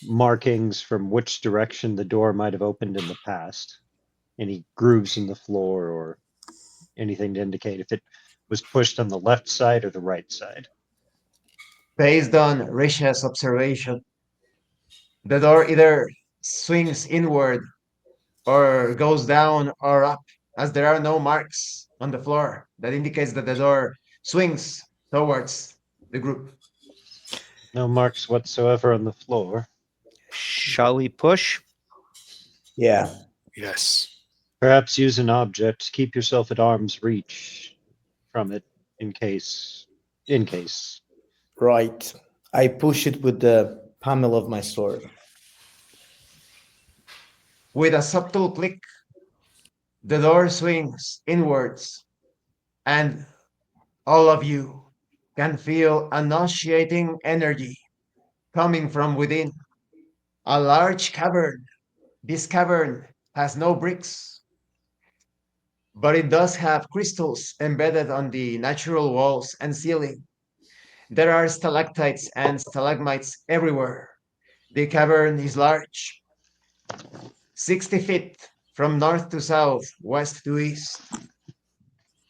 markings from which direction the door might have opened in the past. Any grooves in the floor or anything to indicate if it was pushed on the left side or the right side. Based on Risha's observation, the door either swings inward or goes down or up as there are no marks on the floor that indicates that the door swings towards the group. No marks whatsoever on the floor. Shall we push? Yeah. Yes. Perhaps use an object. Keep yourself at arm's reach from it in case. In case. Right. I push it with the pommel of my sword. With a subtle click, the door swings inwards, and all of you can feel a nauseating energy coming from within. A large cavern. This cavern has no bricks, but it does have crystals embedded on the natural walls and ceiling. There are stalactites and stalagmites everywhere. The cavern is large, 60 feet from north to south, west to east.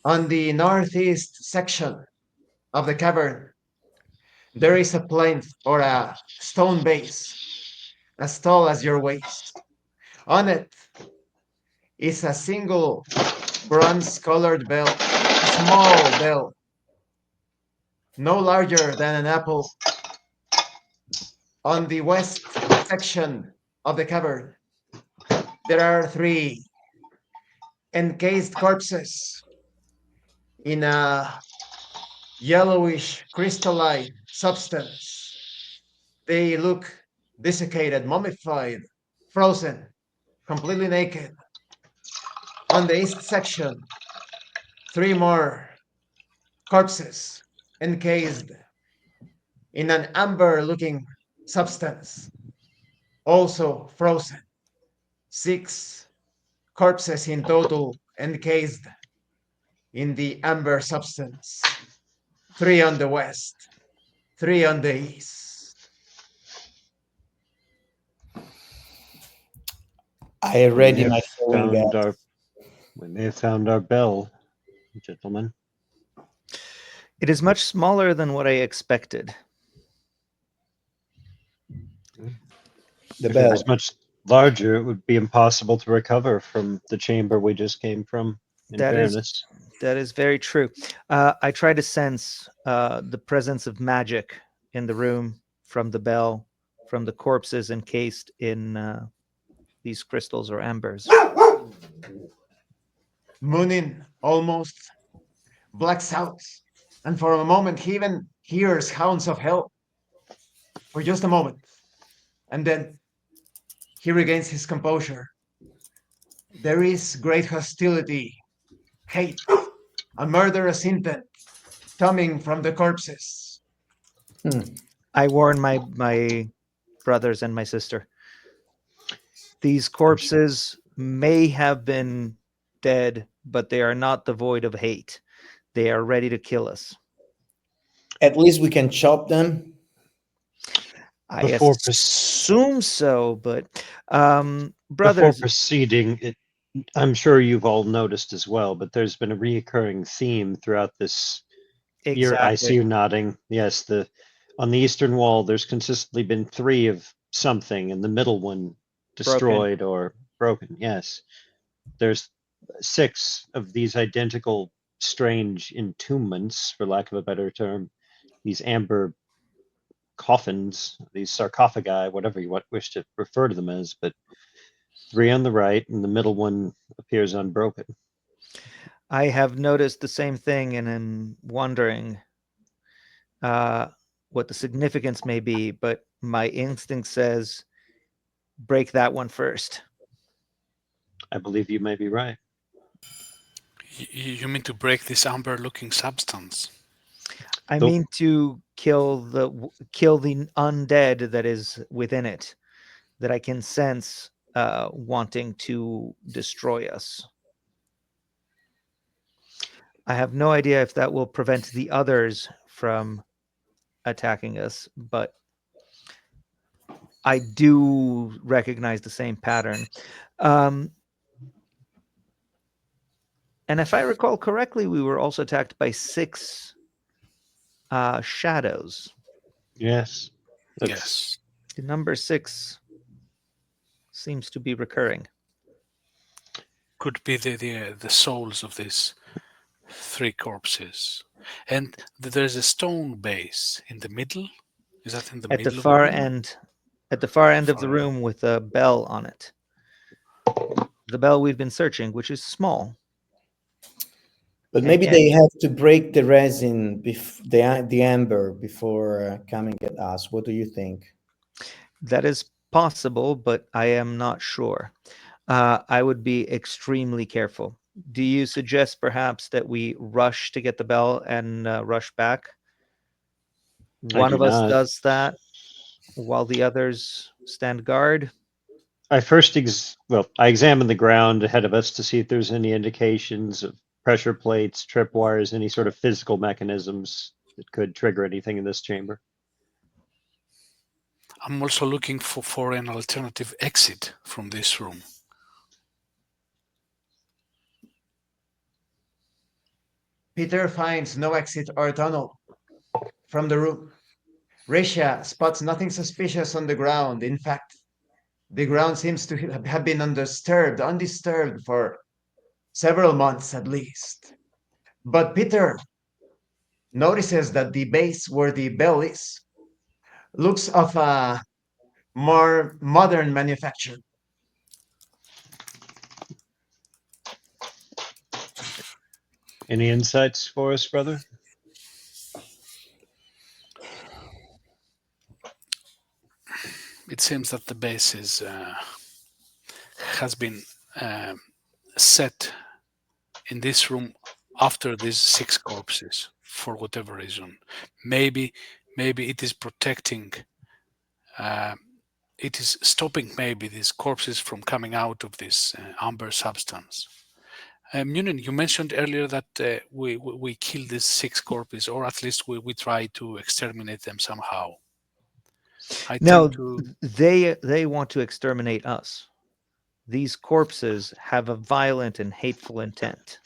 On the northeast section of the cavern, there is a plinth or a stone base as tall as your waist. On it is a single bronze colored bell, a small bell, no larger than an apple. On the west section of the cavern, there are three encased corpses in a yellowish crystalline substance. They look desiccated, mummified, frozen, completely naked. On the east section, three more corpses encased in an amber looking substance, also frozen. Six corpses in total encased in the amber substance. Three on the west, three on the east. I We may ready have my throwing found axe. our we may have found our bell, gentlemen. It is much smaller than what I expected. The If it was bell. much larger, it would be impossible to recover from the chamber we just came from, in That is fairness. that is very true. I try to sense the presence of magic in the room from the bell, from the corpses encased in these crystals or ambers. Munin almost blacks out, and for a moment he even hears hounds of hell for just a moment, and then he regains his composure. There is great hostility, hate, a murderous intent coming from the corpses. Hmm. I warn my brothers and my sister. These corpses may have been dead, but they are not devoid of hate. They are ready to kill us. At least we can chop them. I Before assume so, but before brothers, proceeding, I'm sure you've all noticed as well, but there's been a reoccurring theme throughout this. I see exactly. you nodding. Yes, on the eastern wall, there's consistently been three of something, and the middle one Broken. destroyed or broken. Yes, there's six of these identical, strange entombments, for lack of a better term. These amber coffins, these sarcophagi, whatever you wish to refer to them as, but three on the right, and the middle one appears unbroken. I have noticed the same thing and am wondering uh, what the significance may be, but my instinct says break that one first. I believe you may be right. You mean to break this amber-looking substance? I Though- mean to kill the undead that is within it, that I can sense wanting to destroy us. I have no idea if that will prevent the others from attacking us, but I do recognize the same pattern. Um, and if I recall correctly, we were also attacked by six shadows. Yes. Yes. The number six seems to be recurring. could be the souls of these 3 corpses. And there's a stone base in the middle. Is that in the At the middle of the far room? end, at the far end of the Far end. room with a bell on it. The bell we've been searching, which is small. But maybe And they have to break the resin, the amber, before coming at us. What do you think? that is possible, but I am not sure. I would be extremely careful. Do you suggest perhaps that we rush to get the bell and rush back? One do of us not. does that while the others stand guard. I first I examine the ground ahead of us to see if there's any indications of pressure plates, tripwires, any sort of physical mechanisms that could trigger anything in this chamber. I'm also looking for an alternative exit from this room. Peter finds no exit or tunnel from the room. Risha spots nothing suspicious on the ground. In fact, the ground seems to have been undisturbed for several months at least. But Peter notices that the base where the bell is looks of a more modern manufacture. Any insights for us, brother? It seems that the base has been set in this room after these 6 corpses for whatever reason. Maybe it is protecting. It is stopping maybe these corpses from coming out of this amber substance. Munin, you mentioned earlier that we killed these 6 corpses, or at least we try to exterminate them somehow. No, they want to exterminate us. These corpses have a violent and hateful intent.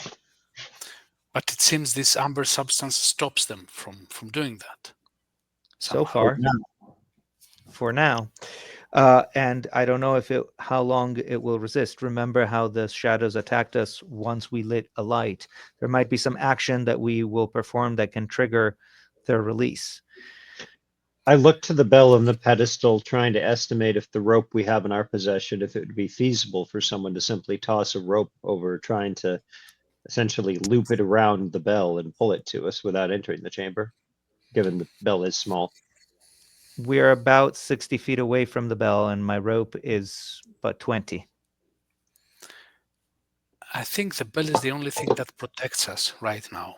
But it seems this amber substance stops them from doing that. So Somehow. far, for now. And I don't know how long it will resist. Remember how the shadows attacked us once we lit a light. There might be some action that we will perform that can trigger their release. I look to the bell on the pedestal, trying to estimate if the rope we have in our possession, if it would be feasible for someone to simply toss a rope over, trying to essentially loop it around the bell and pull it to us without entering the chamber, given the bell is small. We're about 60 feet away from the bell, and my rope is but 20. I think the bell is the only thing that protects us right now.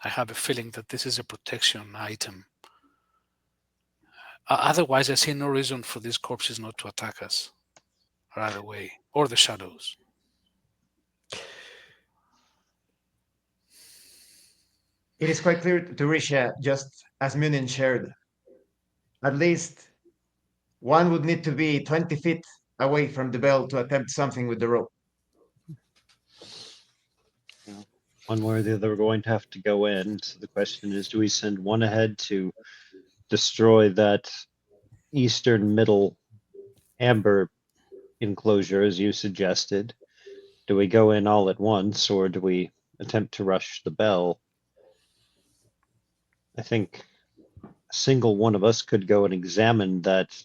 I have a feeling that this is a protection item. Otherwise, I see no reason for these corpses not to attack us right away, or the shadows. It is quite clear to Risha, just as Munin shared. At least one would need to be 20 feet away from the bell to attempt something with the rope. One way or the other, we're going to have to go in. So the question is, do we send one ahead to destroy that eastern middle amber enclosure, as you suggested? Do we go in all at once, or do we attempt to rush the bell? I think a single one of us could go and examine that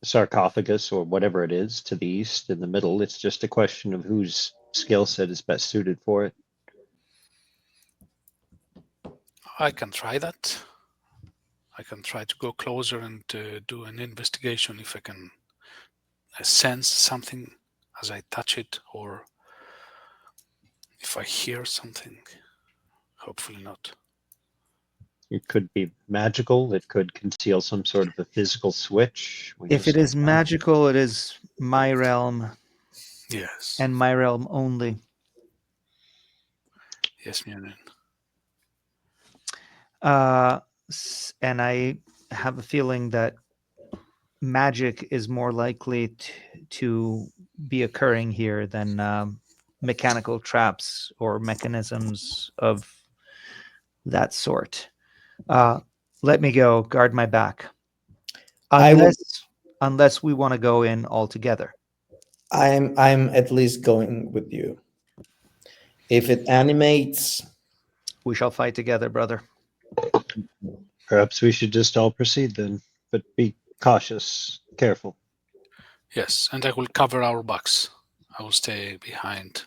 sarcophagus or whatever it is to the east in the middle. It's just a question of whose skill set is best suited for it. I can try that. I can try to go closer and do an investigation if I can sense something as I touch it, or if I hear something. Hopefully not. It could be magical. It could conceal some sort of a physical switch. If it is magical, it is my realm. Yes. And my realm only. Yes, Munin. And I have a feeling that magic is more likely to be occurring here than mechanical traps or mechanisms of that sort. Let me go. Guard my back. Unless we want to go in all together. I'm at least going with you. If it animates, We shall fight together, brother. Perhaps we should just all proceed then, but be cautious, careful. Yes, and I will cover our backs. I will stay behind,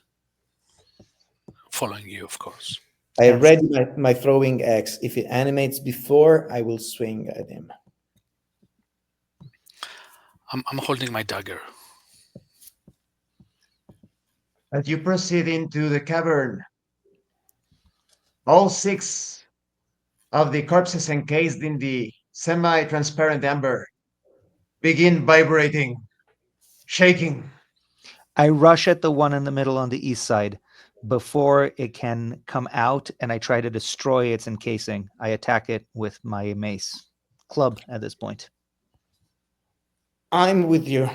following you, of course. I Yes. ready my throwing axe. If it animates before, I will swing at him. I'm holding my dagger. As you proceed into the cavern, all six of the corpses encased in the semi-transparent amber begin vibrating, shaking. I rush at the one in the middle on the east side before it can come out, and I try to destroy its encasing. I attack it with my mace, club at this point. I'm with you.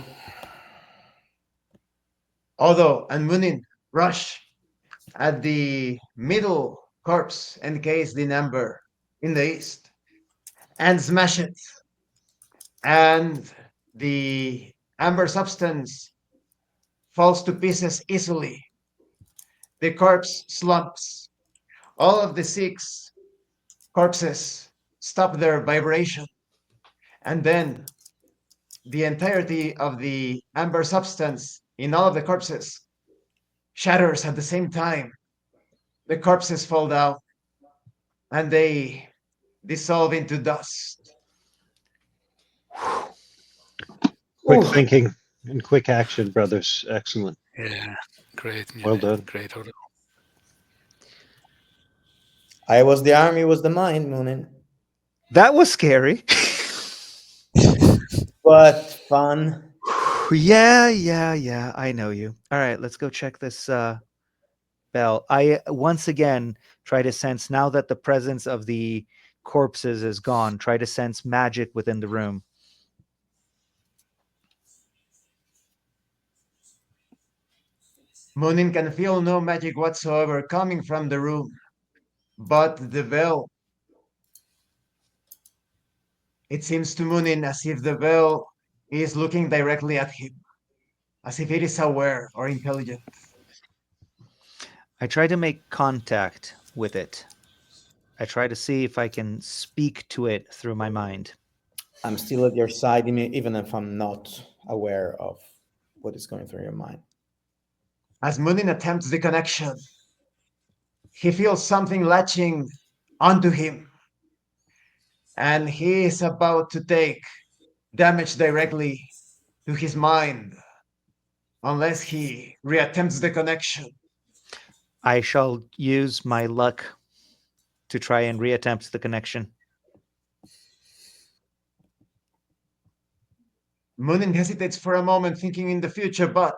Odo and Munin rush at the middle corpse encased in amber in the east and smash it. And the amber substance falls to pieces easily. The corpse slumps. All of the six corpses stop their vibration. And then the entirety of the amber substance in all of the corpses shatters at the same time. The corpses fall down and they dissolve into dust. Quick Ooh, thinking and quick action, brothers. Excellent. Yeah, great. Well done. Great order. I was the army, was the mind, Moonin. That was scary. But fun. Yeah. I know you. All right, let's go check this bell. I once again try to sense, now that the presence of the corpses is gone, try to sense magic within the room. Munin can feel no magic whatsoever coming from the room, but the bell, it seems to Munin as if the bell is looking directly at him, as if it is aware or intelligent. I try to make contact with it. I try to see if I can speak to it through my mind. I'm still at your side, even if I'm not aware of what is going through your mind. As Munin attempts the connection, he feels something latching onto him, and he is about to take damage directly to his mind unless he reattempts the connection. I shall use my luck to try and reattempt the connection. Munin hesitates for a moment, thinking in the future, but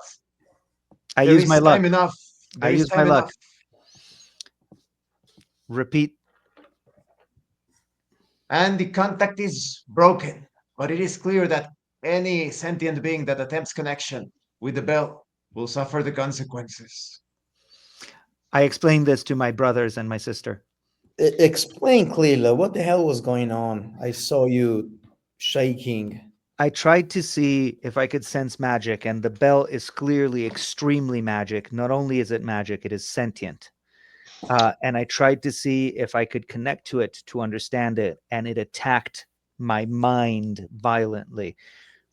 I there use my is luck. time enough. I There is use my time luck. enough. Repeat. And the contact is broken, but it is clear that any sentient being that attempts connection with the bell will suffer the consequences. I explained this to my brothers and my sister. Explain clearly what the hell was going on. I saw you shaking. I tried to see if I could sense magic, and the bell is clearly extremely magic. Not only is it magic, it is sentient. And I tried to see if I could connect to it to understand it, and it attacked my mind violently.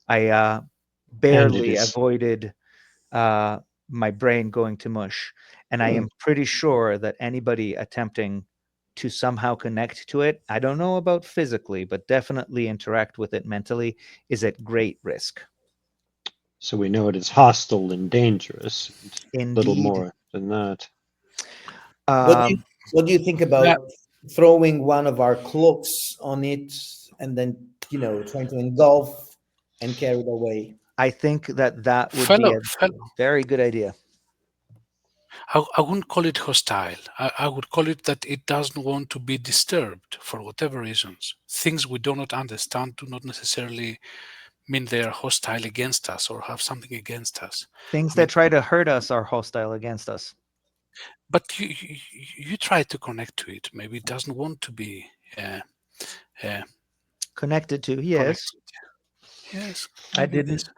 I And it barely is avoided my brain going to mush. And I am pretty sure that anybody attempting to somehow connect to it, I don't know about physically, but definitely interact with it mentally, is at great risk. so we know it is hostile and dangerous. And little Indeed. more than that. What do you Um, what do you think about throwing one of our cloaks on it and then trying to engulf and carry it away? I think that that would be Fellow, a fellow. very good idea. I wouldn't call it hostile. I would call it that it doesn't want to be disturbed for whatever reasons. Things we do not understand do not necessarily mean they are hostile against us or have something against us. Things I mean, that try to hurt us are hostile against us. but you try to connect to it. Maybe it doesn't want to be Connected to, yes. connected. Yes, I maybe it didn't. is.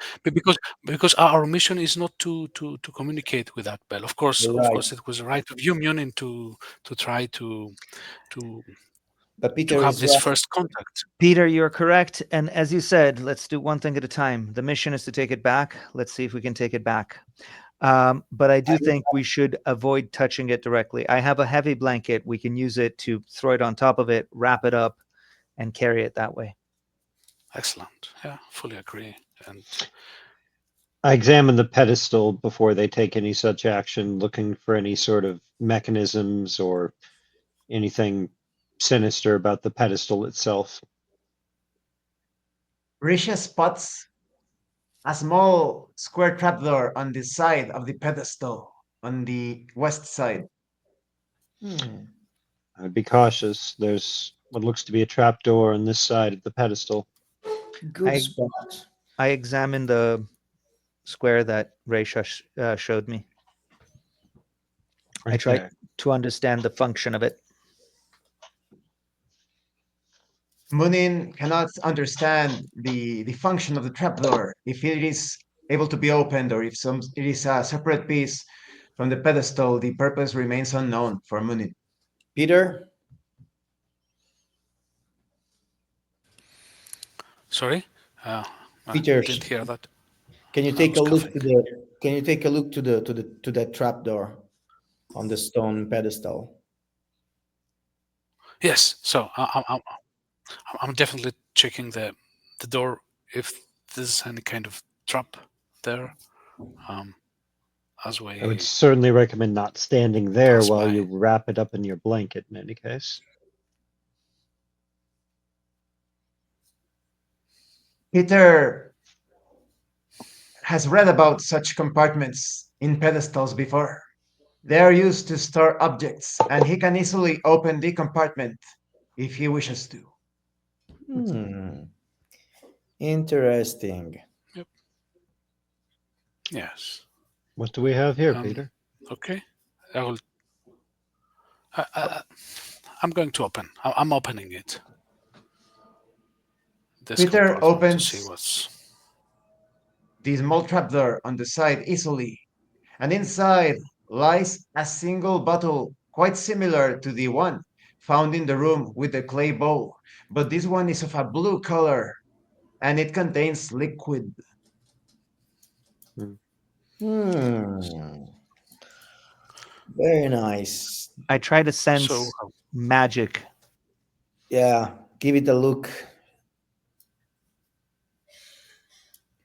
Because our mission is not to communicate with that bell. Of Right. course, it was a right of union to try to But to Peter have is this right. first contact. Peter, you're correct. And as you said, let's do one thing at a time. The mission is to take it back. Let's see if we can take it back. But I do think we should avoid touching it directly. I have a heavy blanket. We can use it to throw it on top of it, wrap it up, and carry it that way. Excellent. Yeah, fully agree. And I examine the pedestal before they take any such action, looking for any sort of mechanisms or anything sinister about the pedestal itself. Risha spots a small square trapdoor on the side of the pedestal, on the west side. Hmm. I'd be cautious. There's what looks to be a trapdoor on this side of the pedestal. Good I spot. I examined the square that Raisha showed me. I Right tried there. to understand the function of it. Munin cannot understand the function of the trapdoor, if it is able to be opened or if it is a separate piece from the pedestal. The purpose remains unknown for Munin. Peter, sorry, I Peter, didn't hear that. can you I take was a look coughing. to the? Can you take a look to that trap door on the stone pedestal? Yes, so I'm definitely checking the door if there's any kind of trap there. Um, as I would we certainly recommend not standing there pass while you by. wrap it up in your blanket in any case. Peter has read about such compartments in pedestals before. They are used to store objects, and he can easily open the compartment if he wishes to. Hmm. Interesting. Yep. Yes. What do we have here, Um, Peter? okay. I will. I'm going to open. I'm opening it. This Peter compartment to see opens what's. the small trapdoor on the side easily, and inside lies a single bottle quite similar to the one found in the room with the clay bowl, but this one is of a blue color and it contains liquid. Hmm. Hmm. Very nice. I try to So sense magic. Yeah. Give it a look.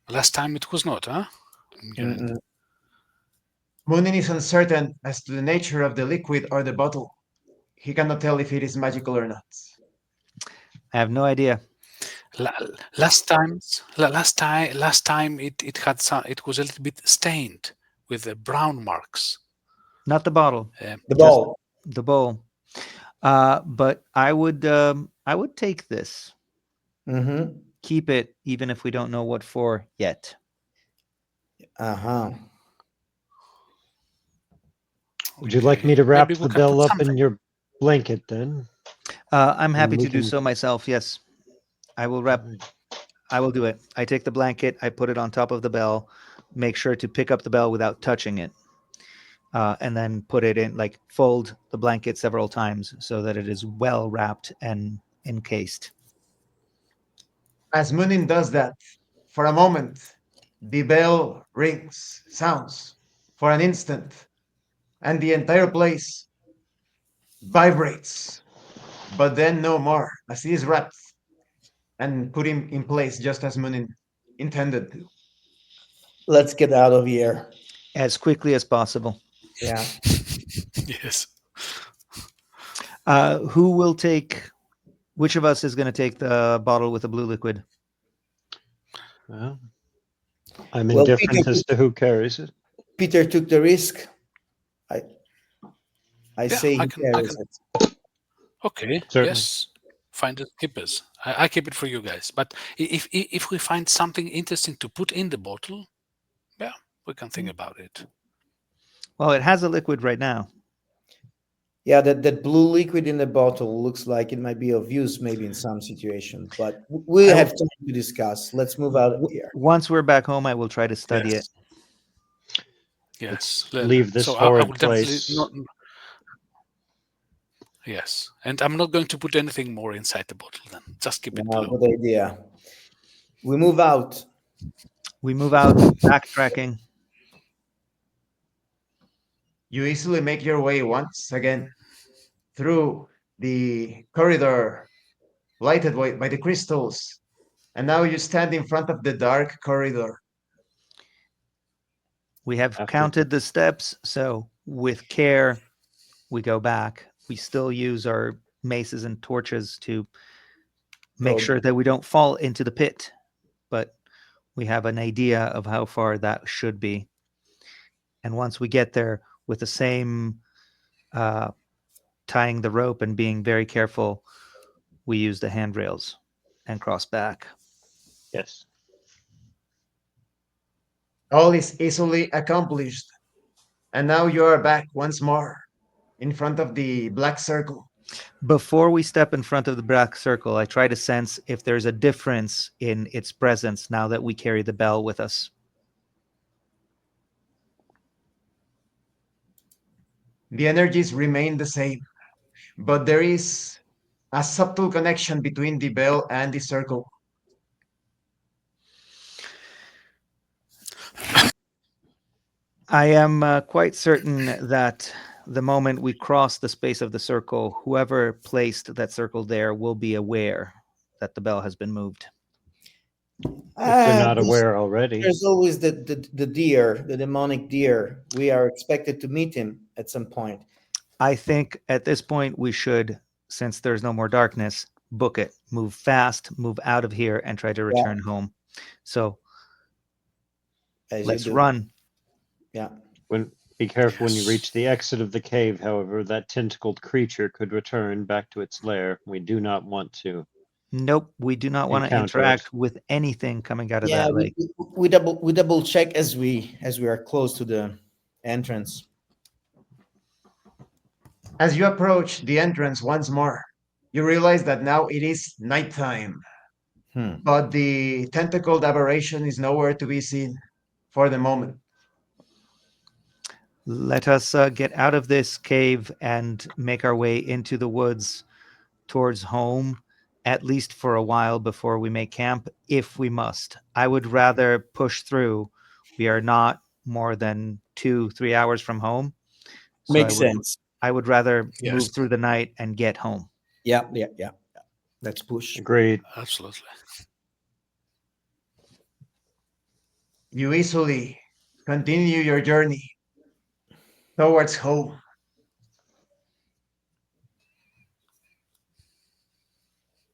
last time it was not, huh? Okay. Mm-mm. Munin is uncertain as to the nature of the liquid or the bottle. He cannot tell if it is magical or not. I have no idea. Last time it had some. It was a little bit stained with the brown marks. Not the bottle, The just ball. the bowl. But I would take this. Mm-hmm. Keep it, even if we don't know what for yet. Uh-huh. Would you like me Okay. to Maybe wrap we the can bell put up in something. your blanket then? I'm happy And we to do can. so myself. Yes, I will wrap. I will do it. I take the blanket, I put it on top of the bell, make sure to pick up the bell without touching it, and then put it in, like fold the blanket several times so that it is well wrapped and encased. As Munin does that, for a moment, the bell rings, sounds, for an instant, and the entire place vibrates, but then no more, as he is wrapped and put in place just as Munin intended to. Let's get out of here. As quickly as possible. Yeah. Yes. Who will take? Which of us is going to take the bottle with the blue liquid? Well, I'm Well, indifferent as to who carries it. Peter took the risk. I I Yeah, say I he can. carries it. Okay. Certainly. Yes. Find it. Keep it. I keep it for you guys. But if we find something interesting to put in the bottle, yeah, we can think about it. Well, it has a liquid right now. Yeah, that blue liquid in the bottle looks like it might be of use maybe in some situation, but we I have will, time to discuss. Let's move out of here. once we're back home, I will try to study it. Yes. Yes. Let's leave this So I horrid will definitely place. not. Yes, and I'm not going to put anything more inside the bottle. Then just keep it No, below. good idea. We move out. We move out, backtracking. You easily make your way once again through the corridor lighted by the crystals, and now you stand in front of the dark corridor. We have After counted the steps, so with care, we go back. We still use our maces and torches to make Go. sure that we don't fall into the pit, but we have an idea of how far that should be. And once we get there, with the same uh, tying the rope and being very careful, we use the handrails and cross back. yes, All is easily accomplished, and now you are back once more in front of the black circle. Before we step in front of the black circle, I try to sense if there's a difference in its presence now that we carry the bell with us. The energies remain the same, but there is a subtle connection between the bell and the circle. I am quite certain that the moment we cross the space of the circle, whoever placed that circle there will be aware that the bell has been moved. if they're not There's, aware already. there's always the deer, the demonic deer. We are expected to meet him at some point. I think at this point we should, since there's no more darkness, book it, move fast, move out of here, and try to Yeah, return home. So as you let's do. run. Yeah. Be careful when you Yes. reach the exit of the cave, however, that tentacled creature could return back to its lair. We do not want to Nope, we do not want to encounter it. interact with anything coming out of Yeah, that lake. we double check as we are close to the entrance. As you approach the entrance once more, you realize that now it is nighttime, Hmm. but the tentacled aberration is nowhere to be seen for the moment. Let us get out of this cave and make our way into the woods towards home, at least for a while before we make camp, if we must. I would rather push through. We are not more than 2-3 hours from home, so Makes sense. I would rather Yes. move through the night and get home. Yeah, yeah, yeah. Let's push. Agreed. Absolutely. You easily continue your journey towards home.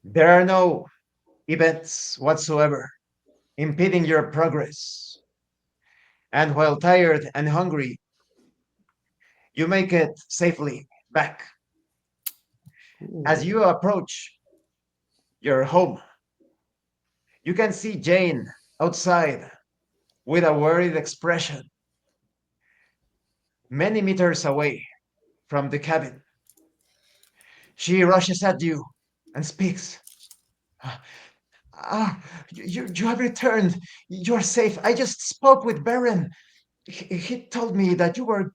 There are no events whatsoever impeding your progress. And while tired and hungry, you make it safely back. As you approach your home, you can see Jane outside with a worried expression, many meters away from the cabin. She rushes at you and speaks. Ah, you have returned. You're safe. I just spoke with Baron. He told me that you were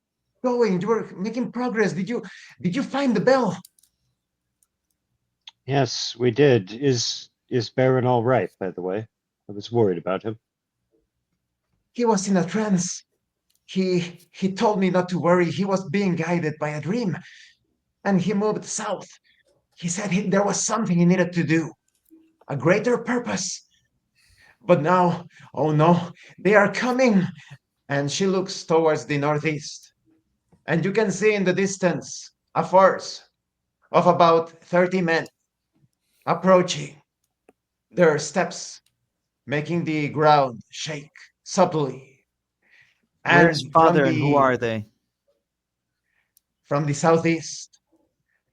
making progress. Did you find the bell? Yes, we did. Is Baron all right, by the way? I was worried about him. He was in a trance. He told me not to worry. He was being guided by a dream, and he moved south. He said there was something he needed to do, a greater purpose. But now, oh no, they are coming. And she looks towards the northeast, and you can see in the distance a force of about 30 men approaching, their steps making the ground shake subtly. Where's And father and who are they? from the southeast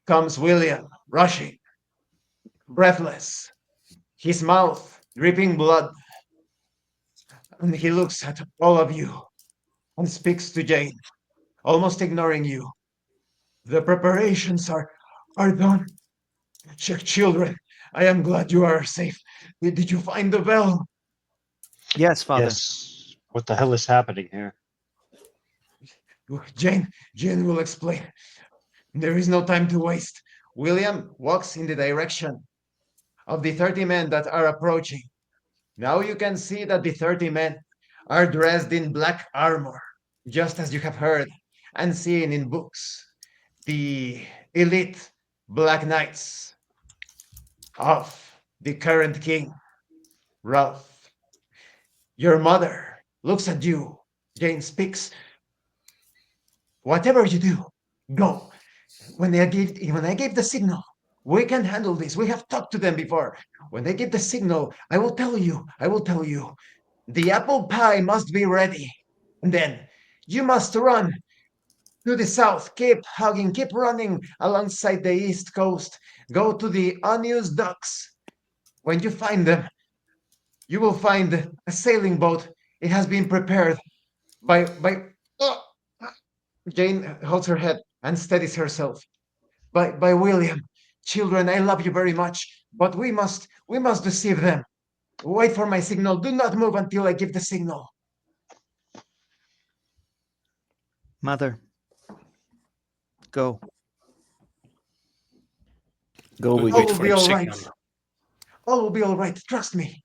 comes William rushing, breathless, his mouth dripping blood, and he looks at all of you and speaks to Jane, almost ignoring you. The preparations are done. Children, I am glad you are safe. Did you find the bell? Yes, Father. Yes. What the hell is happening here? Jane will explain. There is no time to waste. William walks in the direction of the 30 men that are approaching. Now you can see that the 30 men are dressed in black armor, just as you have heard and seen in books. The elite Black Knights of the current king, Ralph. Your mother looks at you. Jane speaks. Whatever you do, go. When I gave the signal, we can handle this. We have talked to them before. When they give the signal, I will tell you. I will tell you. The apple pie must be ready. And then you must run to the south. Keep hugging. Keep running alongside the east coast. Go to the unused docks. When you find them, you will find a sailing boat. It has been prepared by. Oh, Jane holds her head and steadies herself. By William. Children, I love you very much, but we must deceive them. Wait for my signal. Do not move until I give the signal. Mother, go. Go We with All wait it. will for be the all right. signal. All will be all right. Trust me.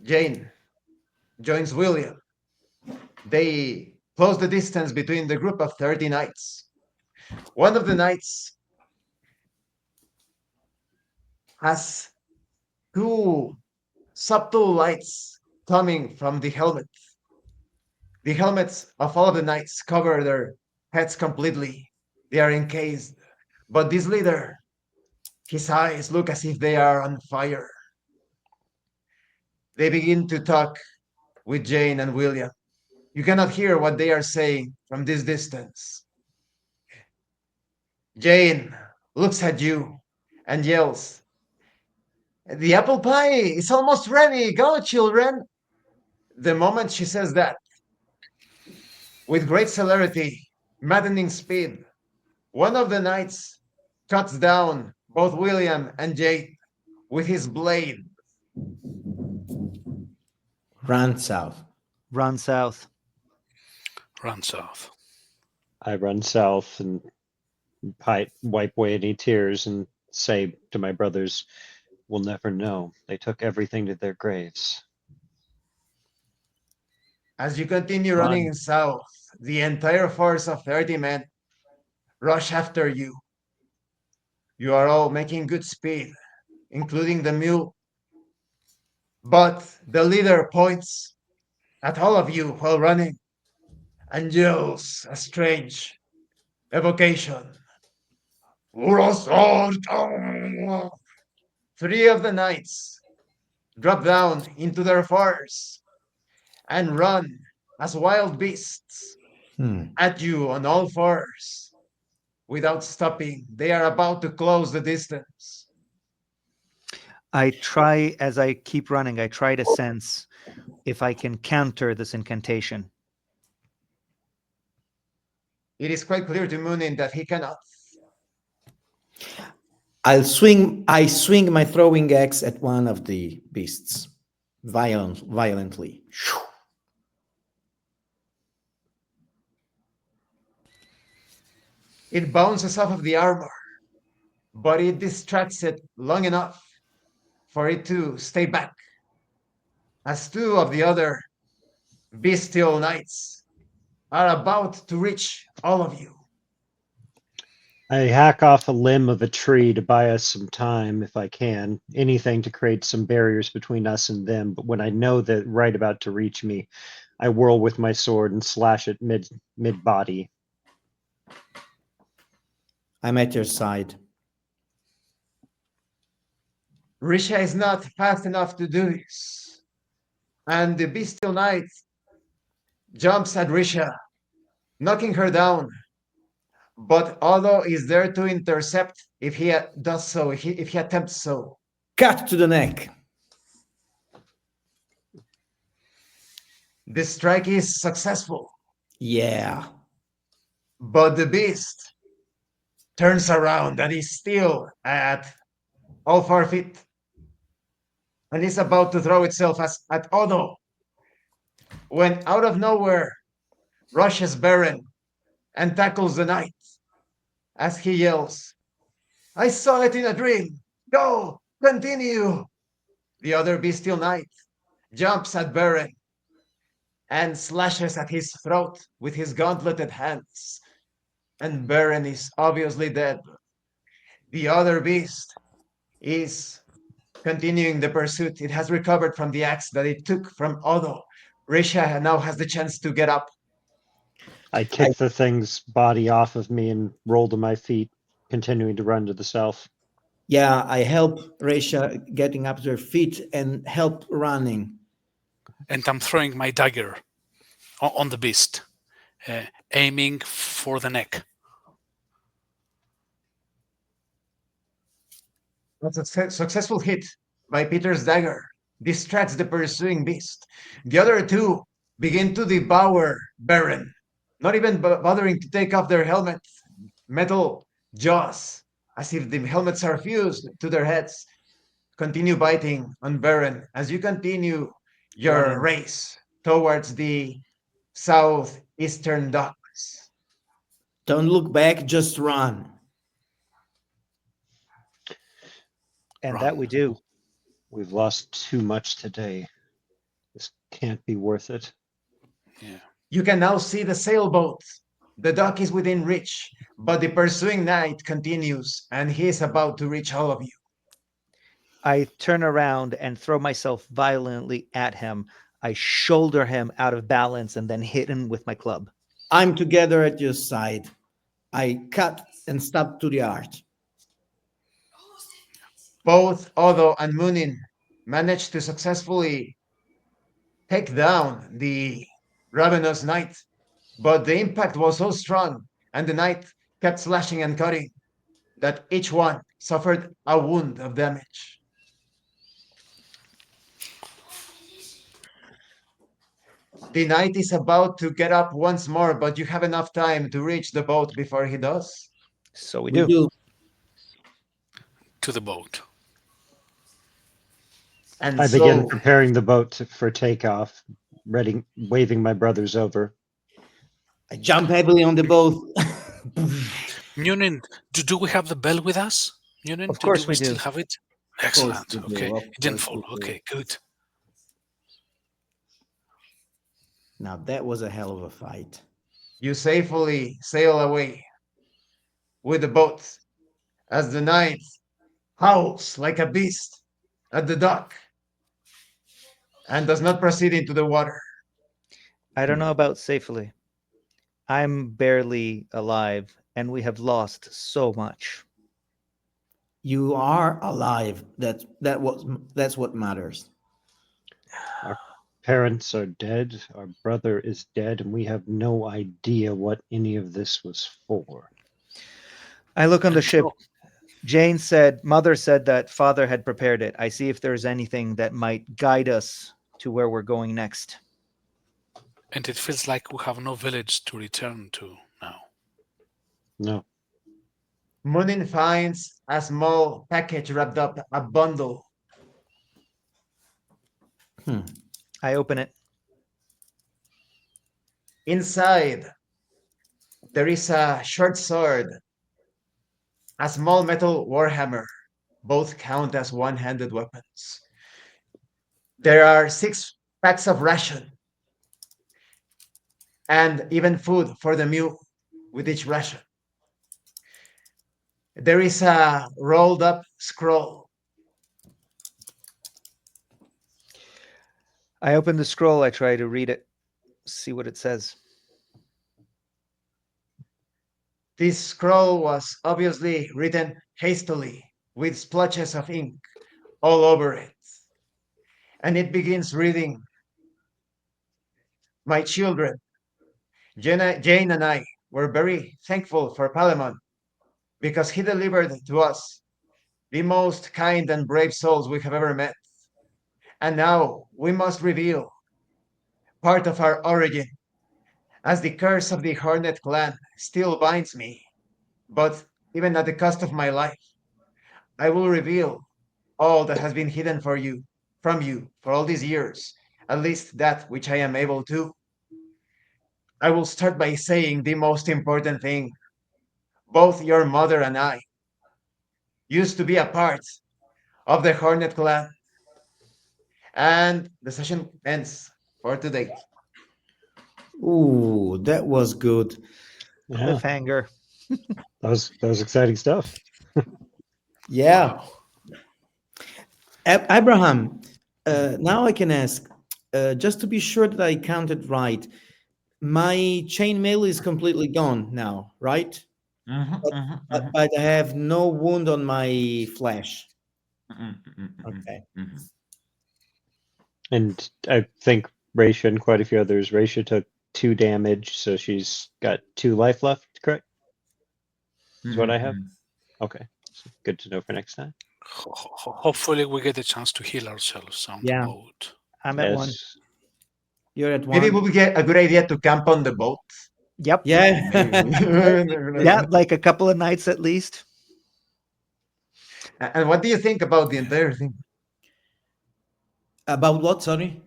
Jane joins William. They close the distance between the group of 30 knights. One of the knights has two subtle lights coming from the helmet. The helmets of all of the knights cover their heads completely. They are encased. But this leader, his eyes look as if they are on fire. They begin to talk with Jane and William. You cannot hear what they are saying from this distance. Jane looks at you and yells, "The apple pie is almost ready. Go, children." The moment she says that, with great celerity, maddening speed, one of the knights cuts down both William and Jane with his blade. Run south. Run south. Run south. I run south and wipe away any tears and say to my brothers, "We'll never know. They took everything to their graves." As you continue Run. running south, the entire force of 30 men rush after you. You are all making good speed, including the mule. But the leader points at all of you while running and yells a strange evocation. Three of the knights drop down into their furs and run as wild beasts Hmm. at you on all fours. Without stopping, they are about to close the distance. I try, as I keep running, I try to sense if I can counter this incantation. It is quite clear to Munin that he cannot. I swing my throwing axe at one of the beasts violently. It bounces off of the armor, but it distracts it long enough for it to stay back, as two of the other bestial knights are about to reach all of you. I hack off a limb of a tree to buy us some time if I can. Anything to create some barriers between us and them. But when I know that right about to reach me, I whirl with my sword and slash it mid body. I'm at your side. Risha is not fast enough to do this, and the bestial knight jumps at Risha, knocking her down. But Otto is there to intercept if he does so, if he attempts so. Cut to the neck. The strike is successful, Yeah. but the beast turns around and is still at all 4 feet and is about to throw itself at Odo when out of nowhere rushes Baron and tackles the knight as he yells, I saw it in a dream. Go, continue. The other bestial knight jumps at Baron and slashes at his throat with his gauntleted hands. And Baron is obviously dead. The other beast is continuing the pursuit. It has recovered from the axe that it took from Odo. Risha now has the chance to get up. I kick the thing's body off of me and roll to my feet, continuing to run to the south. Yeah, I help Resha getting up to her feet and help running. And I'm throwing my dagger on the beast, aiming for the neck. A successful hit by Peter's dagger distracts the pursuing beast. The other two begin to devour Baron, not even bothering to take off their helmets. Metal jaws, as if the helmets are fused to their heads, continue biting on Baron as you continue your Running. race towards the southeastern docks. Don't look back, just run. And Run. that we do. We've lost too much today. This can't be worth it. Yeah. You can now see the sailboat. The dock is within reach, but the pursuing knight continues, and he is about to reach all of you. I turn around and throw myself violently at him. I shoulder him out of balance and then hit him with my club. I'm together at your side. I cut and stab to the art. Both Odo and Munin manage to successfully take down the ravenous knight, but the impact was so strong, and the knight kept slashing and cutting, that each one suffered a wound of damage. The knight is about to get up once more, but you have enough time to reach the boat before he does. So we We do. do. To the boat. And I so begin preparing the boat for takeoff, ready, waving my brothers over. I jump heavily on the boat. Munin, do we have the bell with us? Munin, Of do course we we still do. have it? Of course Excellent. we do, Okay. of It didn't course fall. we do. Okay, good. Now that was a hell of a fight. you safely sail away with the boat as the knight howls like a beast at the dock and does not proceed into the water. I don't know about safely. I'm barely alive, and we have lost so much. You are alive. That's what matters. Our parents are dead, our brother is dead, and we have no idea what any of this was for. I look on the And ship. so- Mother said that father had prepared it. I see if there's anything that might guide us to where we're going next. And it feels like we have no village to return to now. No. Munin finds a small package wrapped up, a bundle. I open it. Inside, there is a short sword, a small metal warhammer. Both count as one-handed weapons. There are 6 packs of ration and even food for the mule with each ration. There is a rolled up scroll. I open the scroll. I try to read it, see what it says. This scroll was obviously written hastily with splotches of ink all over it. And it begins reading, My children, Jane and I were very thankful for Palemon because he delivered to us the most kind and brave souls we have ever met. And now we must reveal part of our origin, as the curse of the Hornet clan still binds me. But even at the cost of my life. I will reveal all that has been hidden from you for all these years, at least that which I am able to. I will start by saying the most important thing. Both your mother and I used to be a part of the Hornet clan, and the session ends for today. Ooh, that was good. Yeah, Cliffhanger. that was exciting stuff. Yeah. Wow. Abraham, now I can ask, just to be sure that I counted right, my chainmail is completely gone now, right? Mhm, But, mhm, but, mhm, but I have no wound on my flesh. mhm, mhm, mhm, Okay. mhm. And I think Raisha and quite a few others. Raisha took 2 damage, so she's got 2 life left. Correct? Is what I have. Mhm. Okay, so good to know for next time. Hopefully, we get a chance to heal ourselves on the Yeah. boat. I'm at one. Yes. You're at Maybe it one. would be a good idea to camp on the boat. Yep. Maybe. Yeah. Yeah, like a couple of nights at least. And what do you think about the Yeah. entire thing? About what? Sorry.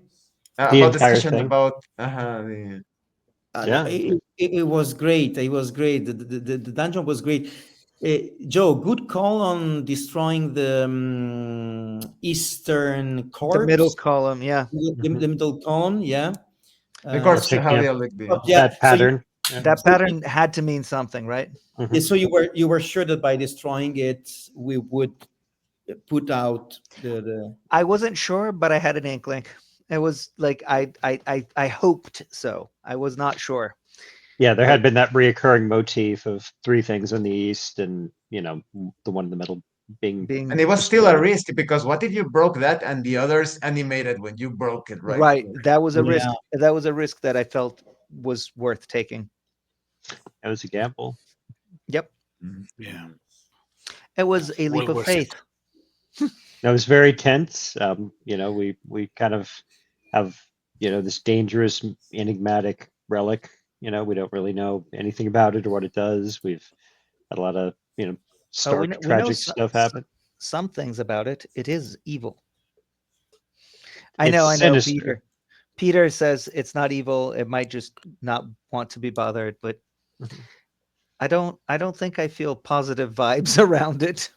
The About the entire session, thing. about Yeah. It was great. It was great. The dungeon was great. Joe, good call on destroying the eastern The middle corpse, column, yeah. Hmm. the middle column. Yeah. the Or corpse. So, picking How up they like the. yeah. that pattern. Yeah. That So, pattern had to mean something, right? Hmm. yeah, so you were sure that by destroying it, we would put out the I wasn't sure, but I had an inkling. It was like I hoped so. I was not sure. Yeah, there But had been that reoccurring motif of 3 things in the east, and the one in the middle being And being it was still a destroyed. risk because what if you broke that and the others animated when you broke it, right? right, that was a risk. yeah. That was a risk that I felt was worth taking. That was a gamble. Yep. Yeah. Mhm. It Yeah. was a leap Well of worth faith. it. That was very tense. We kind of have this dangerous, enigmatic relic. We don't really know anything about it or what it does. We've had a lot of Oh, stark, we know tragic stuff happen. some things about it. It is evil. It's I know, sinister. Peter. Peter says it's not evil. It might just not want to be bothered, but Mhm. I don't think I feel positive vibes around it.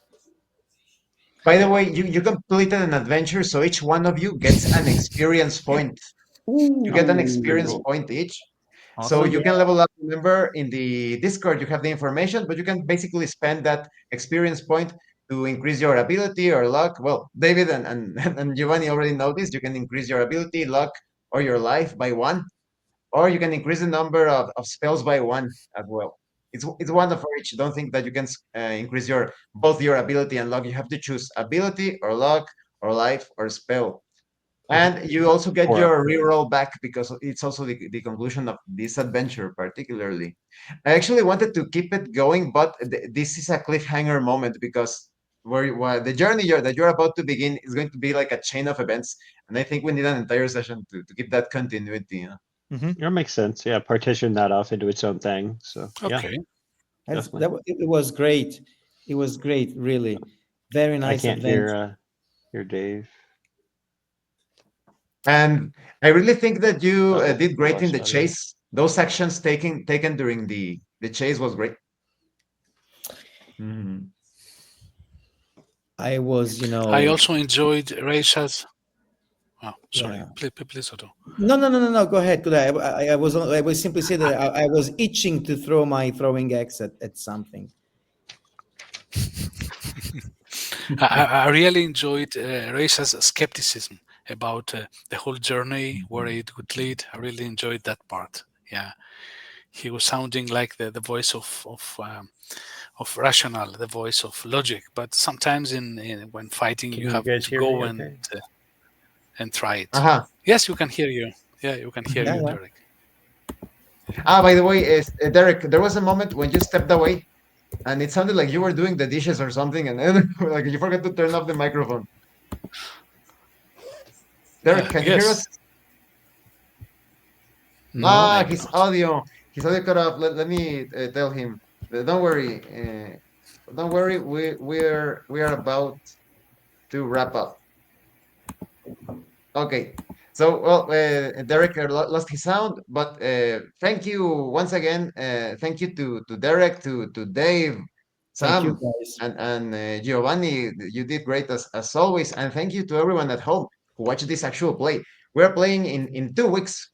By the way, you completed an adventure, so each one of you gets an experience point. You get an Ooh. experience Cool. point each. So Oh Awesome. you yeah. can level up. Remember, in the Discord, you have the information, but you can basically spend that experience point to increase your ability or luck. Well, David and Giovanni already know this. You can increase your ability, luck, or your life by one, or you can increase the number of spells by one as well. It's one of each. Don't think that you can increase your both your ability and luck. You have to choose ability or luck or life or spell. Mhm. And you also get Or your upgrade. reroll back because it's also the conclusion of this adventure, particularly. I actually wanted to keep it going, but this is a cliffhanger moment because where the journey that you're about to begin is going to be like a chain of events. And I think we need an entire session to keep that continuity. Hmm. That makes sense. Yeah, partition that off into its own thing. So yeah, Okay. definitely. It was great. It was great, really. Very I nice can't adventure. hear Dave. And I really think that you Oh, did we great in lost the audio. chase. Those actions taken during the chase was great. Mhm. I was, I also enjoyed Reisha's. Oh, sorry. yeah. Please, Otto. No. Go ahead. Go ahead. I was simply say that I was itching to throw my throwing axe at something. I really enjoyed Reisha's skepticism about the whole journey, where it would lead. I really enjoyed that part. Yeah, he was sounding like the voice of rational, the voice of logic. But sometimes in when fighting, Can you you have guys to hear go me? Okay. and try it. Uh-huh. Yes, you can hear you. Yeah, you can hear Yeah, you, Mhm. yeah. Derek. Ah, by the way, Derek, there was a moment when you stepped away and it sounded like you were doing the dishes or something, and then like you forgot to turn off the microphone. Derek, can you hear us? Yes. No, Ah, maybe his not. audio, his audio cut off. Let me tell him. Don't worry. Don't worry, we are about to wrap up. Okay. So, well, Derek lost his sound, but thank you once again. Thank you to Derek, to Dave, Thank you, Sam, guys. and Giovanni. You did great as always. And thank you to everyone at home who watched this actual play. We're playing in 2 weeks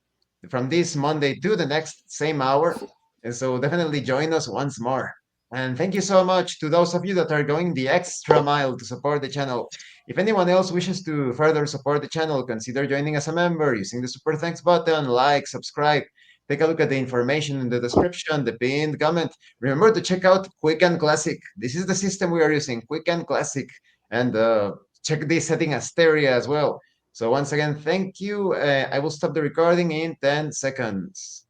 from this Monday to the next same hour. And so definitely join us once more. And thank you so much to those of you that are going the extra mile to support the channel. If anyone else wishes to further support the channel, consider joining as a member using the super thanks button, like, subscribe. Take a look at the information in the description, the pinned comment. Remember to check out Quick and Classic. This is the system we are using, Quick and Classic. And check the setting Asteria as well. So once again, thank you. I will stop the recording in 10 seconds.